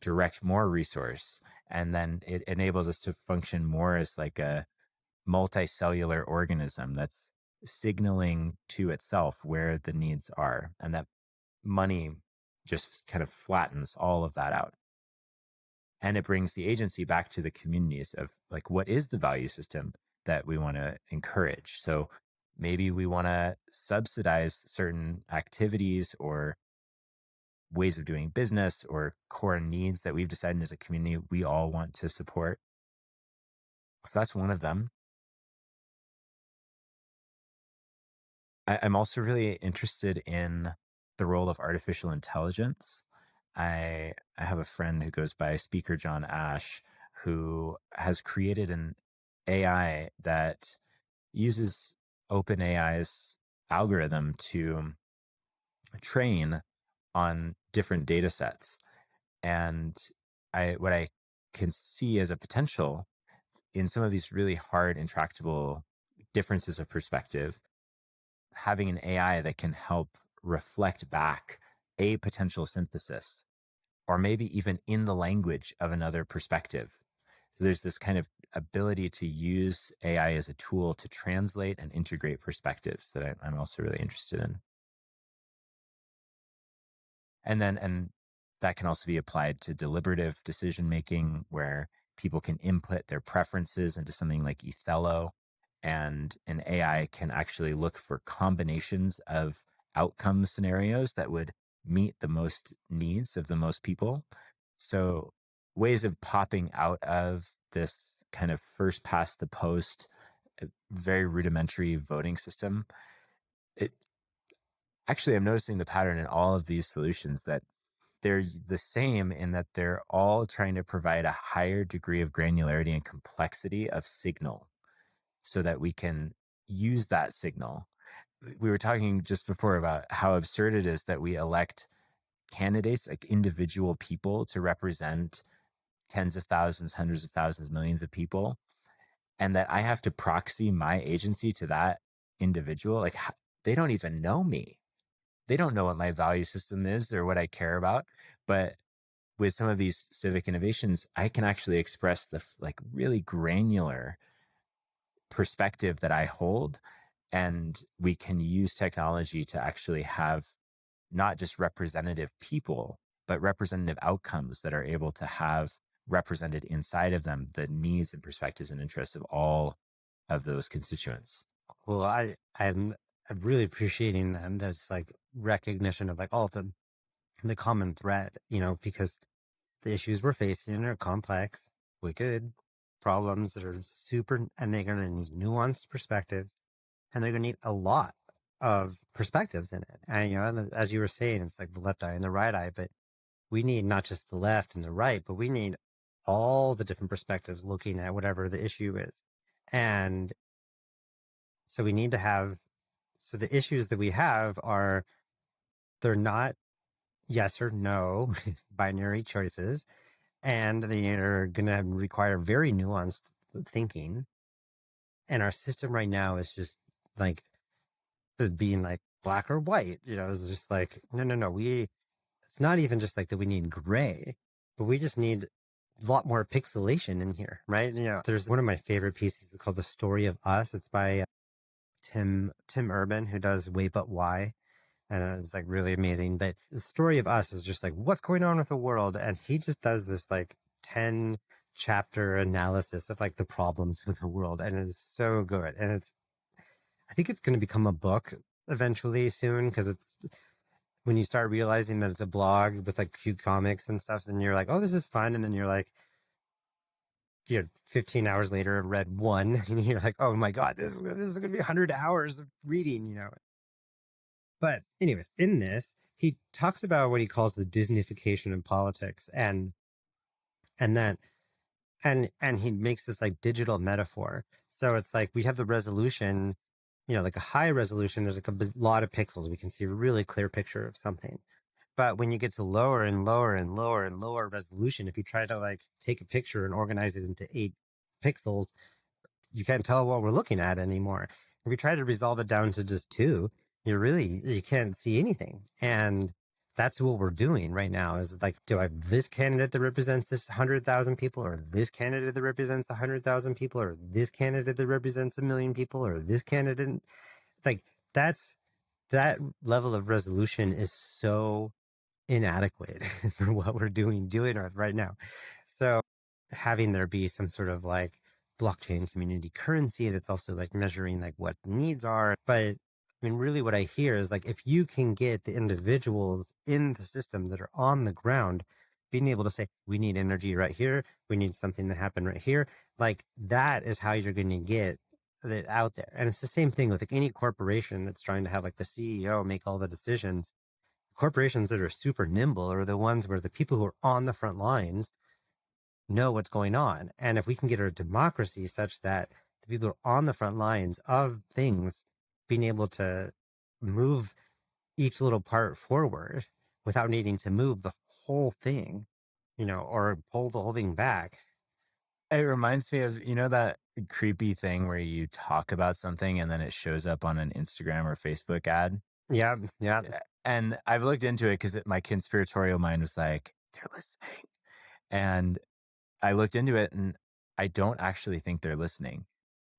direct more resource? And then it enables us to function more as like a multicellular organism that's signaling to itself where the needs are. And that money just kind of flattens all of that out. And it brings the agency back to the communities of like, what is the value system that we want to encourage? So maybe we want to subsidize certain activities or ways of doing business or core needs that we've decided as a community we all want to support. So that's one of them. I'm also really interested in the role of artificial intelligence. I have a friend who goes by Speaker John Ash, who has created an AI that uses OpenAI's algorithm to train on different data sets. And what I can see as a potential in some of these really hard, intractable differences of perspective, having an AI that can help reflect back a potential synthesis, or maybe even in the language of another perspective. So there's this kind of ability to use AI as a tool to translate and integrate perspectives that I'm also really interested in. And that can also be applied to deliberative decision making, where people can input their preferences into something like Othello, and an AI can actually look for combinations of outcome scenarios that would meet the most needs of the most people. So ways of popping out of this kind of first past the post, very rudimentary voting system. It actually, I'm noticing the pattern in all of these solutions that they're the same in that they're all trying to provide a higher degree of granularity and complexity of signal so that we can use that signal. We were talking just before about how absurd it is that we elect candidates, like individual people, to represent tens of thousands, hundreds of thousands, millions of people, and that I have to proxy my agency to that individual. Like, they don't even know me. They don't know what my value system is or what I care about. But with some of these civic innovations, I can actually express the like really granular perspective that I hold. And we can use technology to actually have not just representative people, but representative outcomes that are able to have represented inside of them the needs and perspectives and interests of all of those constituents. Well, I'm really appreciating them. That's like recognition of like all the common thread, because the issues we're facing are complex, wicked problems that are super, and they're going to need nuanced perspectives, and they're going to need a lot of perspectives in it. And, as you were saying, it's like the left eye and the right eye, but we need not just the left and the right, but we need all the different perspectives looking at whatever the issue is. And so we need to have, so the issues that we have are, they're not yes or no binary choices, and they are going to require very nuanced thinking. And our system right now is just like being like black or white, it's just like, no, it's not even just like that we need gray, but we just need a lot more pixelation in here, right? There's one of my favorite pieces called The Story of Us. It's by Tim Urban, who does Way But Why. And it's like really amazing. But the story of us is just like, what's going on with the world? And he just does this like 10 chapter analysis of like the problems with the world. And it's so good. And I think it's going to become a book eventually soon, because when you start realizing that it's a blog with like cute comics and stuff, and you're like, oh, this is fun. And then you're like, 15 hours later, I've read one, and you're like, oh my God, this is going to be 100 hours of reading. But anyways, in this, he talks about what he calls the Disneyfication of politics, and that and he makes this like digital metaphor. So it's like we have the resolution, like a high resolution. There's like a lot of pixels. We can see a really clear picture of something. But when you get to lower and lower and lower and lower resolution, if you try to like take a picture and organize it into 8 pixels, you can't tell what we're looking at anymore. If you try to resolve it down to just 2, you can't see anything. And that's what we're doing right now is like, do I have this candidate that represents this 100,000 people, or this candidate that represents 100,000 people, or this candidate that represents 1 million people, or this candidate? Like that level of resolution is so inadequate for what we're doing right now. So having there be some sort of like blockchain community currency, and it's also like measuring like what needs are. But I mean, really what I hear is like, if you can get the individuals in the system that are on the ground being able to say, we need energy right here, we need something to happen right here, like that is how you're going to get it out there. And it's the same thing with like any corporation that's trying to have like the CEO make all the decisions. Corporations that are super nimble are the ones where the people who are on the front lines know what's going on. And if we can get a democracy such that the people who are on the front lines of things being able to move each little part forward without needing to move the whole thing, or pull the whole thing back. It reminds me of, that creepy thing where you talk about something and then it shows up on an Instagram or Facebook ad. Yeah. Yeah. And I've looked into it because my conspiratorial mind was like, they're listening. And I looked into it and I don't actually think they're listening.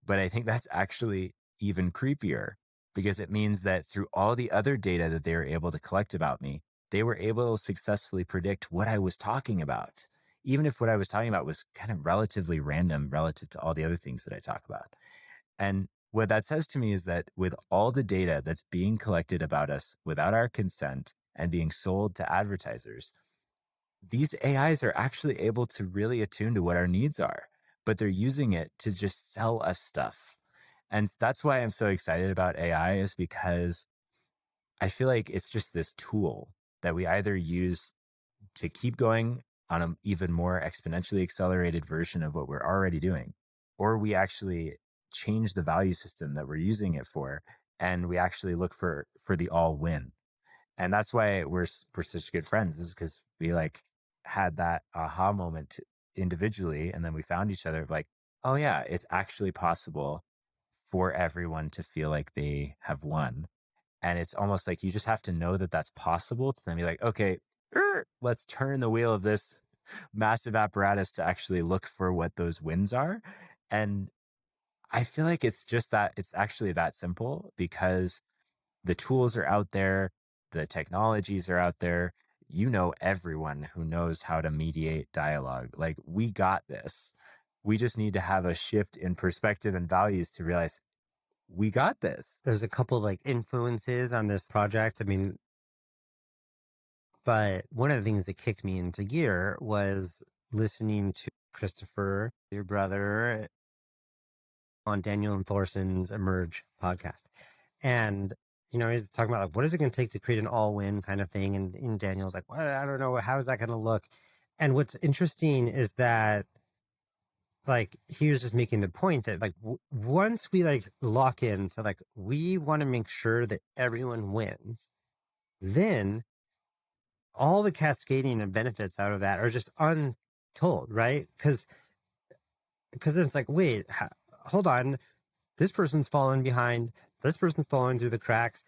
But I think that's actually even creepier because it means that through all the other data that they were able to collect about me, they were able to successfully predict what I was talking about, even if what I was talking about was kind of relatively random relative to all the other things that I talk about. And what that says to me is that with all the data that's being collected about us without our consent and being sold to advertisers, these AIs are actually able to really attune to what our needs are, but they're using it to just sell us stuff. And that's why I'm so excited about AI, is because I feel like it's just this tool that we either use to keep going on an even more exponentially accelerated version of what we're already doing, or we actually change the value system that we're using it for, and we actually look for the all win. And that's why we're such good friends, is because we like had that aha moment individually, and then we found each other like, oh yeah, it's actually possible for everyone to feel like they have won. And it's almost like you just have to know that that's possible to then be like, okay, let's turn the wheel of this massive apparatus to actually look for what those wins are. And I feel like it's just that, it's actually that simple, because the tools are out there, the technologies are out there. Everyone who knows how to mediate dialogue. Like, we got this. We just need to have a shift in perspective and values to realize we got this. There's a couple like influences on this project. I mean, but one of the things that kicked me into gear was listening to Christopher, your brother, on Daniel and Thorson's Emerge podcast. And, he's talking about like, what is it going to take to create an all win kind of thing? And Daniel's like, well, I don't know. How is that going to look? And what's interesting is that, like, he was just making the point that like once we like lock in, so like we want to make sure that everyone wins, then all the cascading and benefits out of that are just untold, right? Because it's like, wait, hold on, this person's falling behind, this person's falling through the cracks.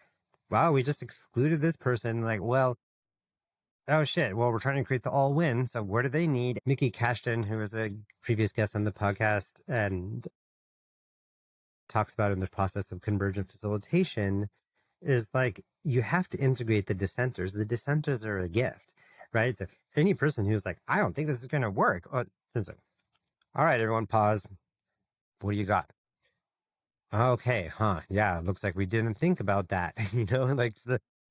Wow, we just excluded this person. Like, well, oh shit. Well, we're trying to create the all win. So what do they need? Mickey Cashton, who was a previous guest on the podcast and talks about in the process of convergent facilitation, is like, you have to integrate the dissenters. The dissenters are a gift, right? So any person who's like, I don't think this is going to work. It's like, all right, everyone pause. What do you got? Okay, huh? Yeah, it looks like we didn't think about that. Like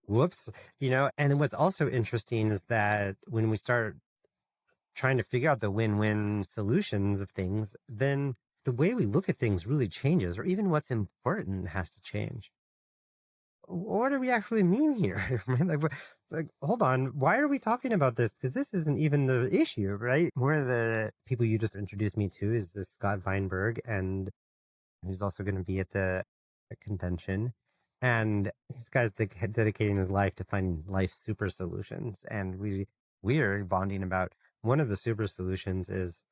Whoops. And then what's also interesting is that when we start trying to figure out the win-win solutions of things, then the way we look at things really changes, or even what's important has to change. What do we actually mean here? Right? Like, hold on. Why are we talking about this? Because this isn't even the issue, right? One of the people you just introduced me to is this Scott Weinberg, and who's also going to be at the convention. And this guy's dedicating his life to finding life super solutions. And we are bonding about one of the super solutions is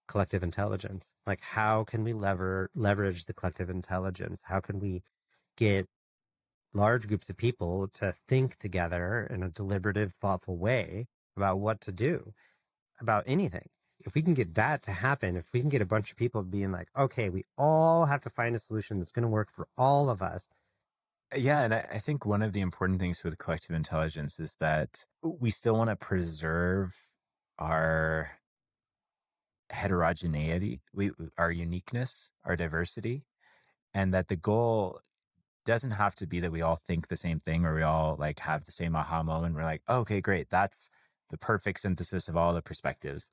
collective intelligence. Like, how can we leverage the collective intelligence? How can we get large groups of people to think together in a deliberative, thoughtful way about what to do about anything? If we can get that to happen, if we can get a bunch of people being like, okay, we all have to find a solution that's going to work for all of us. Yeah, and I think one of the important things with collective intelligence is that we still want to preserve our heterogeneity, our uniqueness, our diversity, and that the goal doesn't have to be that we all think the same thing or we all like have the same aha moment. We're like, oh, okay, great, that's the perfect synthesis of all the perspectives.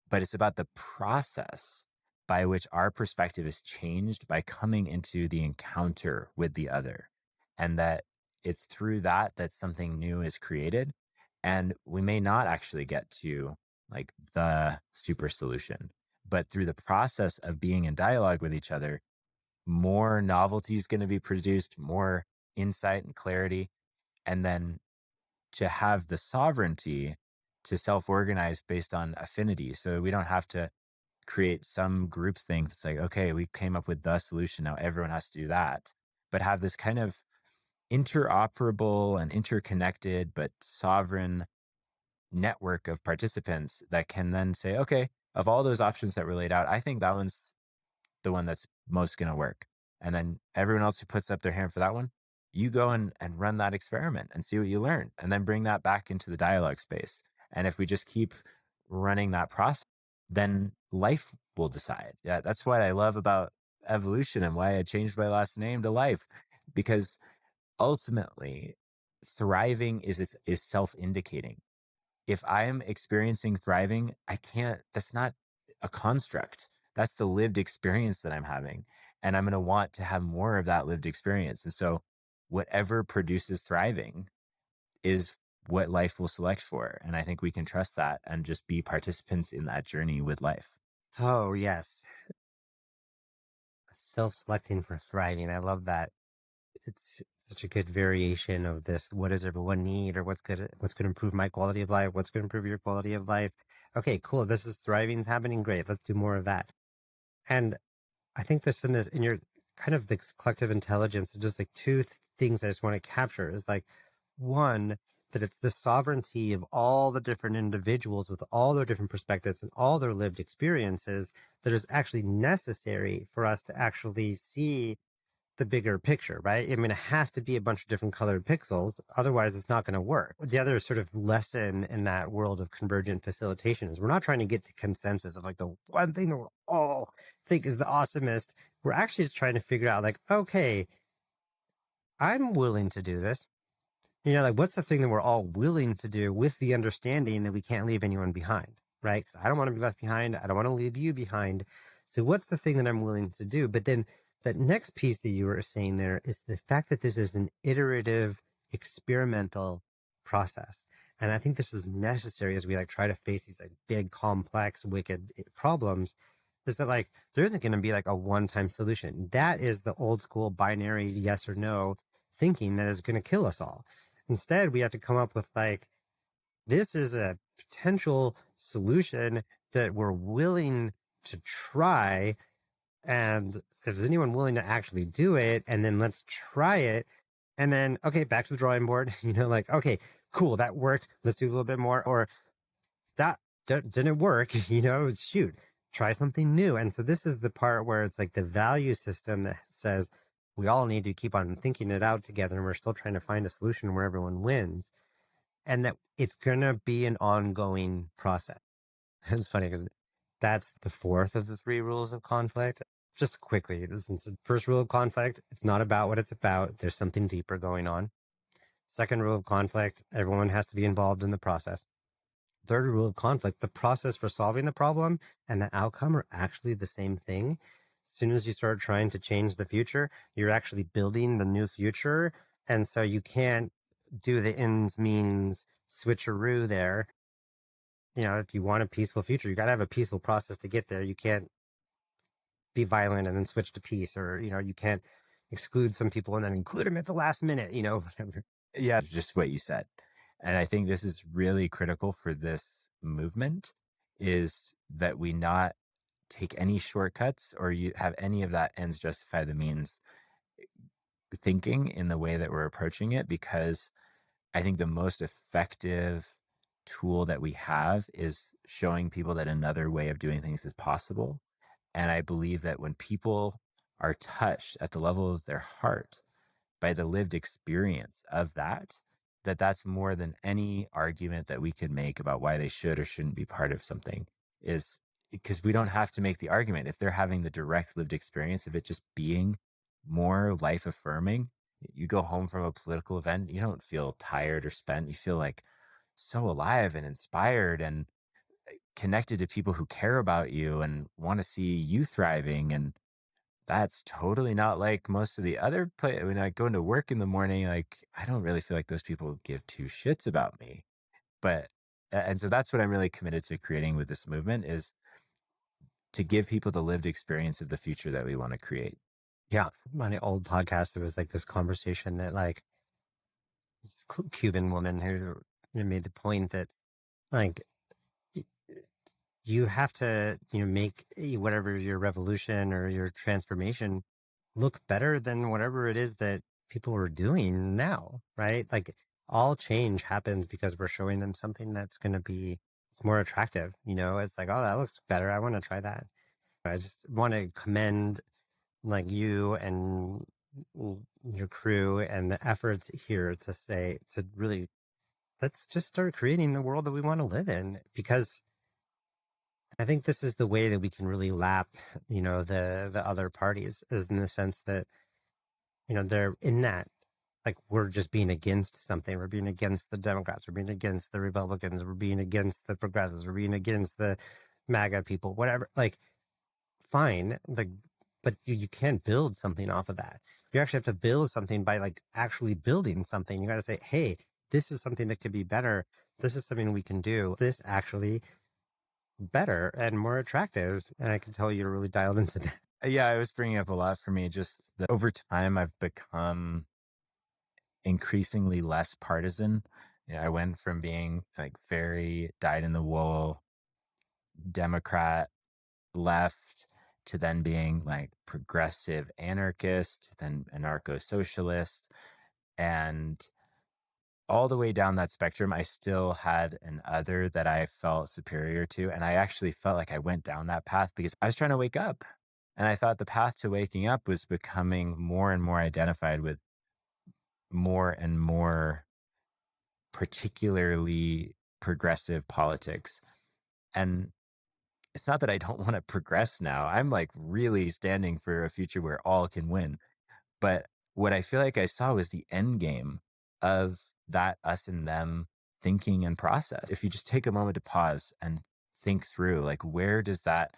But it's about the process by which our perspective is changed by coming into the encounter with the other, and that it's through that that something new is created. And we may not actually get to like the super solution, but through the process of being in dialogue with each other, more novelty is going to be produced, more insight and clarity, and then to have the sovereignty to self-organize based on affinity. So we don't have to create some group thing that's like, okay, we came up with the solution, now everyone has to do that, but have this kind of interoperable and interconnected but sovereign network of participants that can then say, okay, of all those options that were laid out, I think that one's the one that's most going to work. And then everyone else who puts up their hand for that one, you go and run that experiment and see what you learn, and then bring that back into the dialogue space. And if we just keep running that process, then life will decide. Yeah, that's what I love about evolution and why I changed my last name to Life, because ultimately thriving is self-indicating. If I'm experiencing thriving, I can't, that's not a construct. That's the lived experience that I'm having. And I'm going to want to have more of that lived experience. And so whatever produces thriving is what life will select for. And I think we can trust that and just be participants in that journey with life. Oh, yes. Self-selecting for thriving. I love that. It's such a good variation of this. What does everyone need, or what's going to improve my quality of life? What's going to improve your quality of life? Okay, cool. This is thriving is happening. Great. Let's do more of that. And I think in your kind of this collective intelligence, just like two things I just want to capture is like, one, that it's the sovereignty of all the different individuals with all their different perspectives and all their lived experiences that is actually necessary for us to actually see the bigger picture, right? I mean, it has to be a bunch of different colored pixels. Otherwise, it's not going to work. The other sort of lesson in that world of convergent facilitation is we're not trying to get to consensus of like the one thing that we're all think is the awesomest. We're actually just trying to figure out like, okay, I'm willing to do this. Like what's the thing that we're all willing to do with the understanding that we can't leave anyone behind, right? Because I don't want to be left behind. I don't want to leave you behind. So what's the thing that I'm willing to do? But then that next piece that you were saying there is the fact that this is an iterative, experimental process. And I think this is necessary as we like try to face these like big, complex, wicked problems. Is that like there isn't going to be like a one-time solution. That is the old school binary yes or no thinking that is going to kill us all. Instead, we have to come up with like, this is a potential solution that we're willing to try. And if there's anyone willing to actually do it, and then let's try it. And then, okay, back to the drawing board, like, okay, cool, that worked. Let's do a little bit more. Or that didn't work, shoot, try something new. And so this is the part where it's like the value system that says, we all need to keep on thinking it out together, and we're still trying to find a solution where everyone wins, and that it's going to be an ongoing process. It's funny because that's the fourth of the three rules of conflict. Just quickly, since the first rule of conflict, it's not about what it's about. There's something deeper going on. Second rule of conflict, everyone has to be involved in the process. Third rule of conflict, the process for solving the problem and the outcome are actually the same thing. As soon as you start trying to change the future, you're actually building the new future. And so you can't do the ends means switcheroo there. If you want a peaceful future, you got to have a peaceful process to get there. You can't be violent and then switch to peace, or, you can't exclude some people and then include them at the last minute, whatever. Yeah, just what you said. And I think this is really critical for this movement, is that we not take any shortcuts or you have any of that ends justify the means thinking in the way that we're approaching it, because I think the most effective tool that we have is showing people that another way of doing things is possible. And I believe that when people are touched at the level of their heart by the lived experience of that, that's more than any argument that we could make about why they should or shouldn't be part of something, is because we don't have to make the argument. If they're having the direct lived experience of it just being more life affirming, you go home from a political event, you don't feel tired or spent. You feel like so alive and inspired and connected to people who care about you and want to see you thriving. And that's totally not like most of the other play. When I go into work in the morning, like I don't really feel like those people give two shits about me. But and so that's what I'm really committed to creating with this movement, is to give people the lived experience of the future that we want to create. Yeah. On the old podcast, it was like this conversation that like this Cuban woman who made the point that like you have to make whatever your revolution or your transformation look better than whatever it is that people are doing now, right? Like all change happens because we're showing them something that's going to be it's more attractive. It's like, oh, that looks better, I want to try that. I just want to commend like you and your crew and the efforts here to say to really let's just start creating the world that we want to live in, because I think this is the way that we can really lap, the other parties, is in the sense that, they're in that, like, we're just being against something. We're being against the Democrats. We're being against the Republicans. We're being against the progressives. We're being against the MAGA people, whatever. Like, fine. Like, but you can't build something off of that. You actually have to build something by like actually building something. You got to say, hey, this is something that could be better. This is something we can do. This actually better and more attractive. And I can tell you're really dialed into that. Yeah, it was bringing up a lot for me. Just that over time, I've become increasingly less partisan. I went from being like very dyed in the wool Democrat left to then being like progressive anarchist, then anarcho socialist. And all the way down that spectrum, I still had an other that I felt superior to. And I actually felt like I went down that path because I was trying to wake up. And I thought the path to waking up was becoming more and more identified with more and more particularly progressive politics. And it's not that I don't want to progress now. I'm like really standing for a future where all can win. But what I feel like I saw was the end game of that us and them thinking and process. If you just take a moment to pause and think through, like, where does that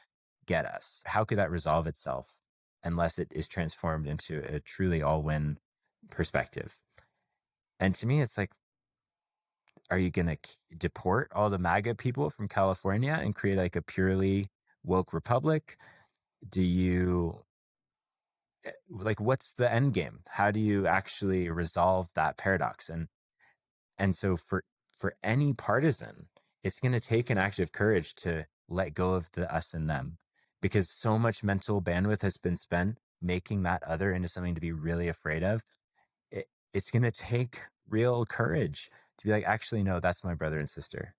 get us? How could that resolve itself unless it is transformed into a truly all win perspective? And to me, it's like, are you going to deport all the MAGA people from California and create like a purely woke republic? Do you like, what's the end game? How do you actually resolve that paradox? And so for any partisan, it's going to take an act of courage to let go of the us and them, because so much mental bandwidth has been spent making that other into something to be really afraid of. It's going to take real courage to be like, actually, no, that's my brother and sister.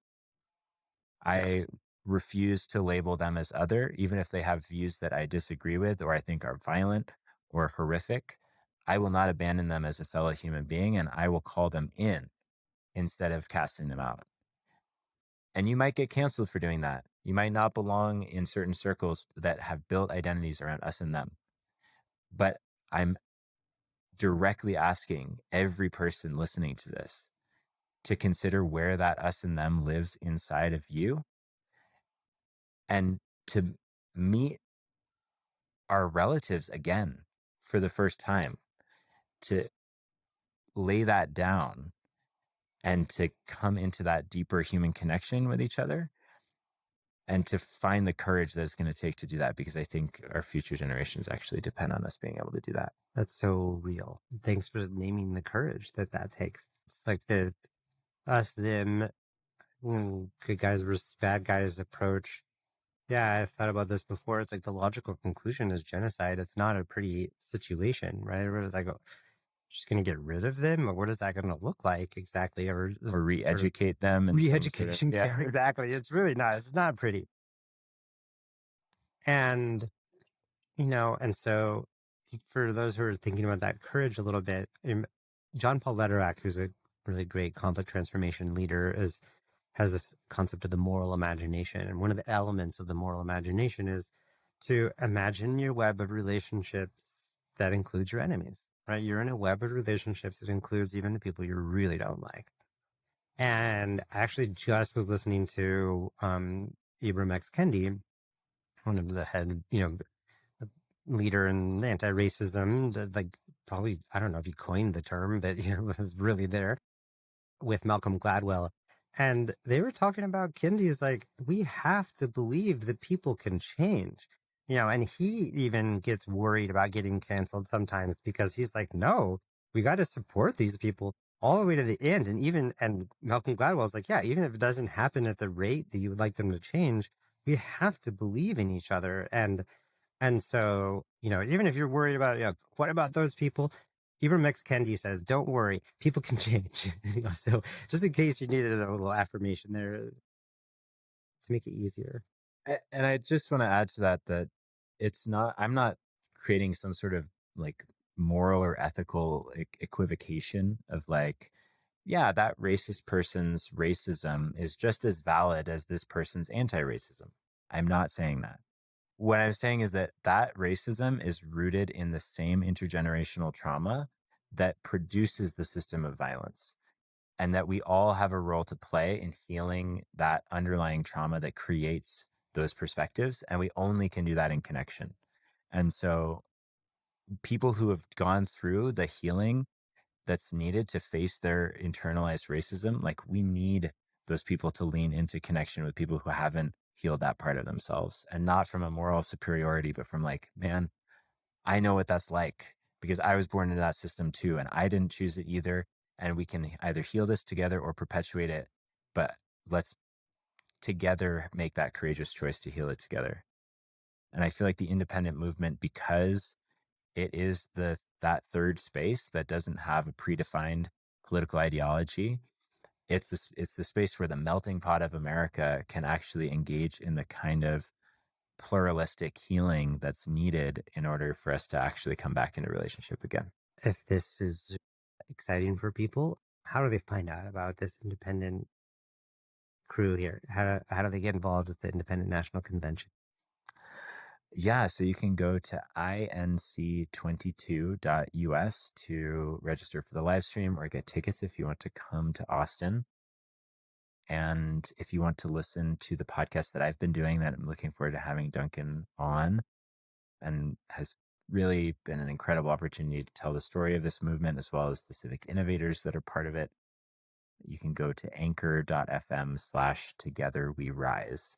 I refuse to label them as other, even if they have views that I disagree with or I think are violent or horrific. I will not abandon them as a fellow human being, and I will call them in instead of casting them out. And you might get canceled for doing that. You might not belong in certain circles that have built identities around us and them. But I'm directly asking every person listening to this to consider where that us and them lives inside of you, and to meet our relatives again for the first time, to lay that down and to come into that deeper human connection with each other, and to find the courage that it's going to take to do that, because I think our future generations actually depend on us being able to do that. That's so real. Thanks for naming the courage that takes. It's like the us, them, good guys versus bad guys approach. Yeah, I've thought about this before. It's like the logical conclusion is genocide. It's not a pretty situation, right? It's like, just going to get rid of them? Or what is that going to look like exactly? Or re-educate them. And re-education care, exactly. It's really not. It's not pretty. And, and so for those who are thinking about that courage a little bit, John Paul Lederach, who's a really great conflict transformation leader, has this concept of the moral imagination. And one of the elements of the moral imagination is to imagine your web of relationships that includes your enemies, right? You're in a web of relationships that includes even the people you really don't like. And I actually just was listening to Ibram X. Kendi, one of the head, leader in anti-racism, like probably, I don't know if he coined the term, but was really there with Malcolm Gladwell. And they were talking about Kendi is like, we have to believe that people can change, and he even gets worried about getting canceled sometimes because he's like, no, we got to support these people all the way to the end. And Malcolm Gladwell's like, yeah, even if it doesn't happen at the rate that you would like them to change, we have to believe in each other. And so, even if you're worried about, what about those people? Ibram X. Kendi says, don't worry, people can change. So just in case you needed a little affirmation there to make it easier. And I just want to add to that I'm not creating some sort of like moral or ethical equivocation of like, yeah, that racist person's racism is just as valid as this person's anti-racism. I'm not saying that. What I'm saying is that racism is rooted in the same intergenerational trauma that produces the system of violence, and that we all have a role to play in healing that underlying trauma that creates those perspectives. And we only can do that in connection. And so people who have gone through the healing that's needed to face their internalized racism, like we need those people to lean into connection with people who haven't healed that part of themselves, and not from a moral superiority, but from like, man, I know what that's like because I was born into that system too, and I didn't choose it either. And we can either heal this together or perpetuate it, but let's together make that courageous choice to heal it together. And I feel like the independent movement, because it is that third space that doesn't have a predefined political ideology, it's the space where the melting pot of America can actually engage in the kind of pluralistic healing that's needed in order for us to actually come back into relationship again. If this is exciting for people, how do they find out about this independent crew here? How do they get involved with the Independent National Convention? Yeah, so you can go to inc22.us to register for the live stream or get tickets if you want to come to Austin. And if you want to listen to the podcast that I've been doing, that I'm looking forward to having Duncan on, and has really been an incredible opportunity to tell the story of this movement as well as the civic innovators that are part of it, you can go to anchor.fm/together we rise.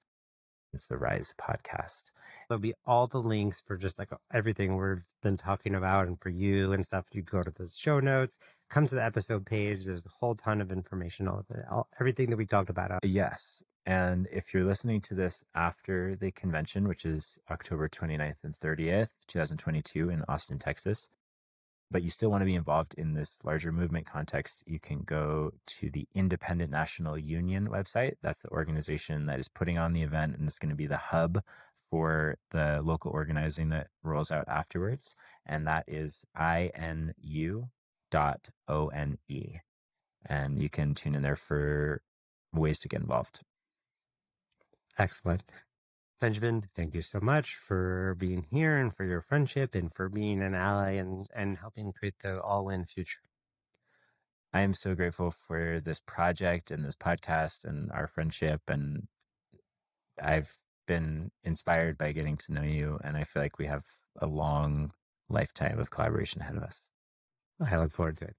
It's the Rise podcast. There'll be all the links for just like everything we've been talking about, and for you and stuff. You go to the show notes, come to the episode page. There's a whole ton of information, everything that we talked about. Yes. And if you're listening to this after the convention, which is October 29th and 30th, 2022 in Austin, Texas, but you still want to be involved in this larger movement context, you can go to the Independent National Union website. That's the organization that is putting on the event, and it's going to be the hub for the local organizing that rolls out afterwards. And that is inu.one. And you can tune in there for ways to get involved. Excellent. Benjamin, thank you so much for being here and for your friendship and for being an ally and helping create the all-win future. I am so grateful for this project and this podcast and our friendship. And I've been inspired by getting to know you. And I feel like we have a long lifetime of collaboration ahead of us. I look forward to it.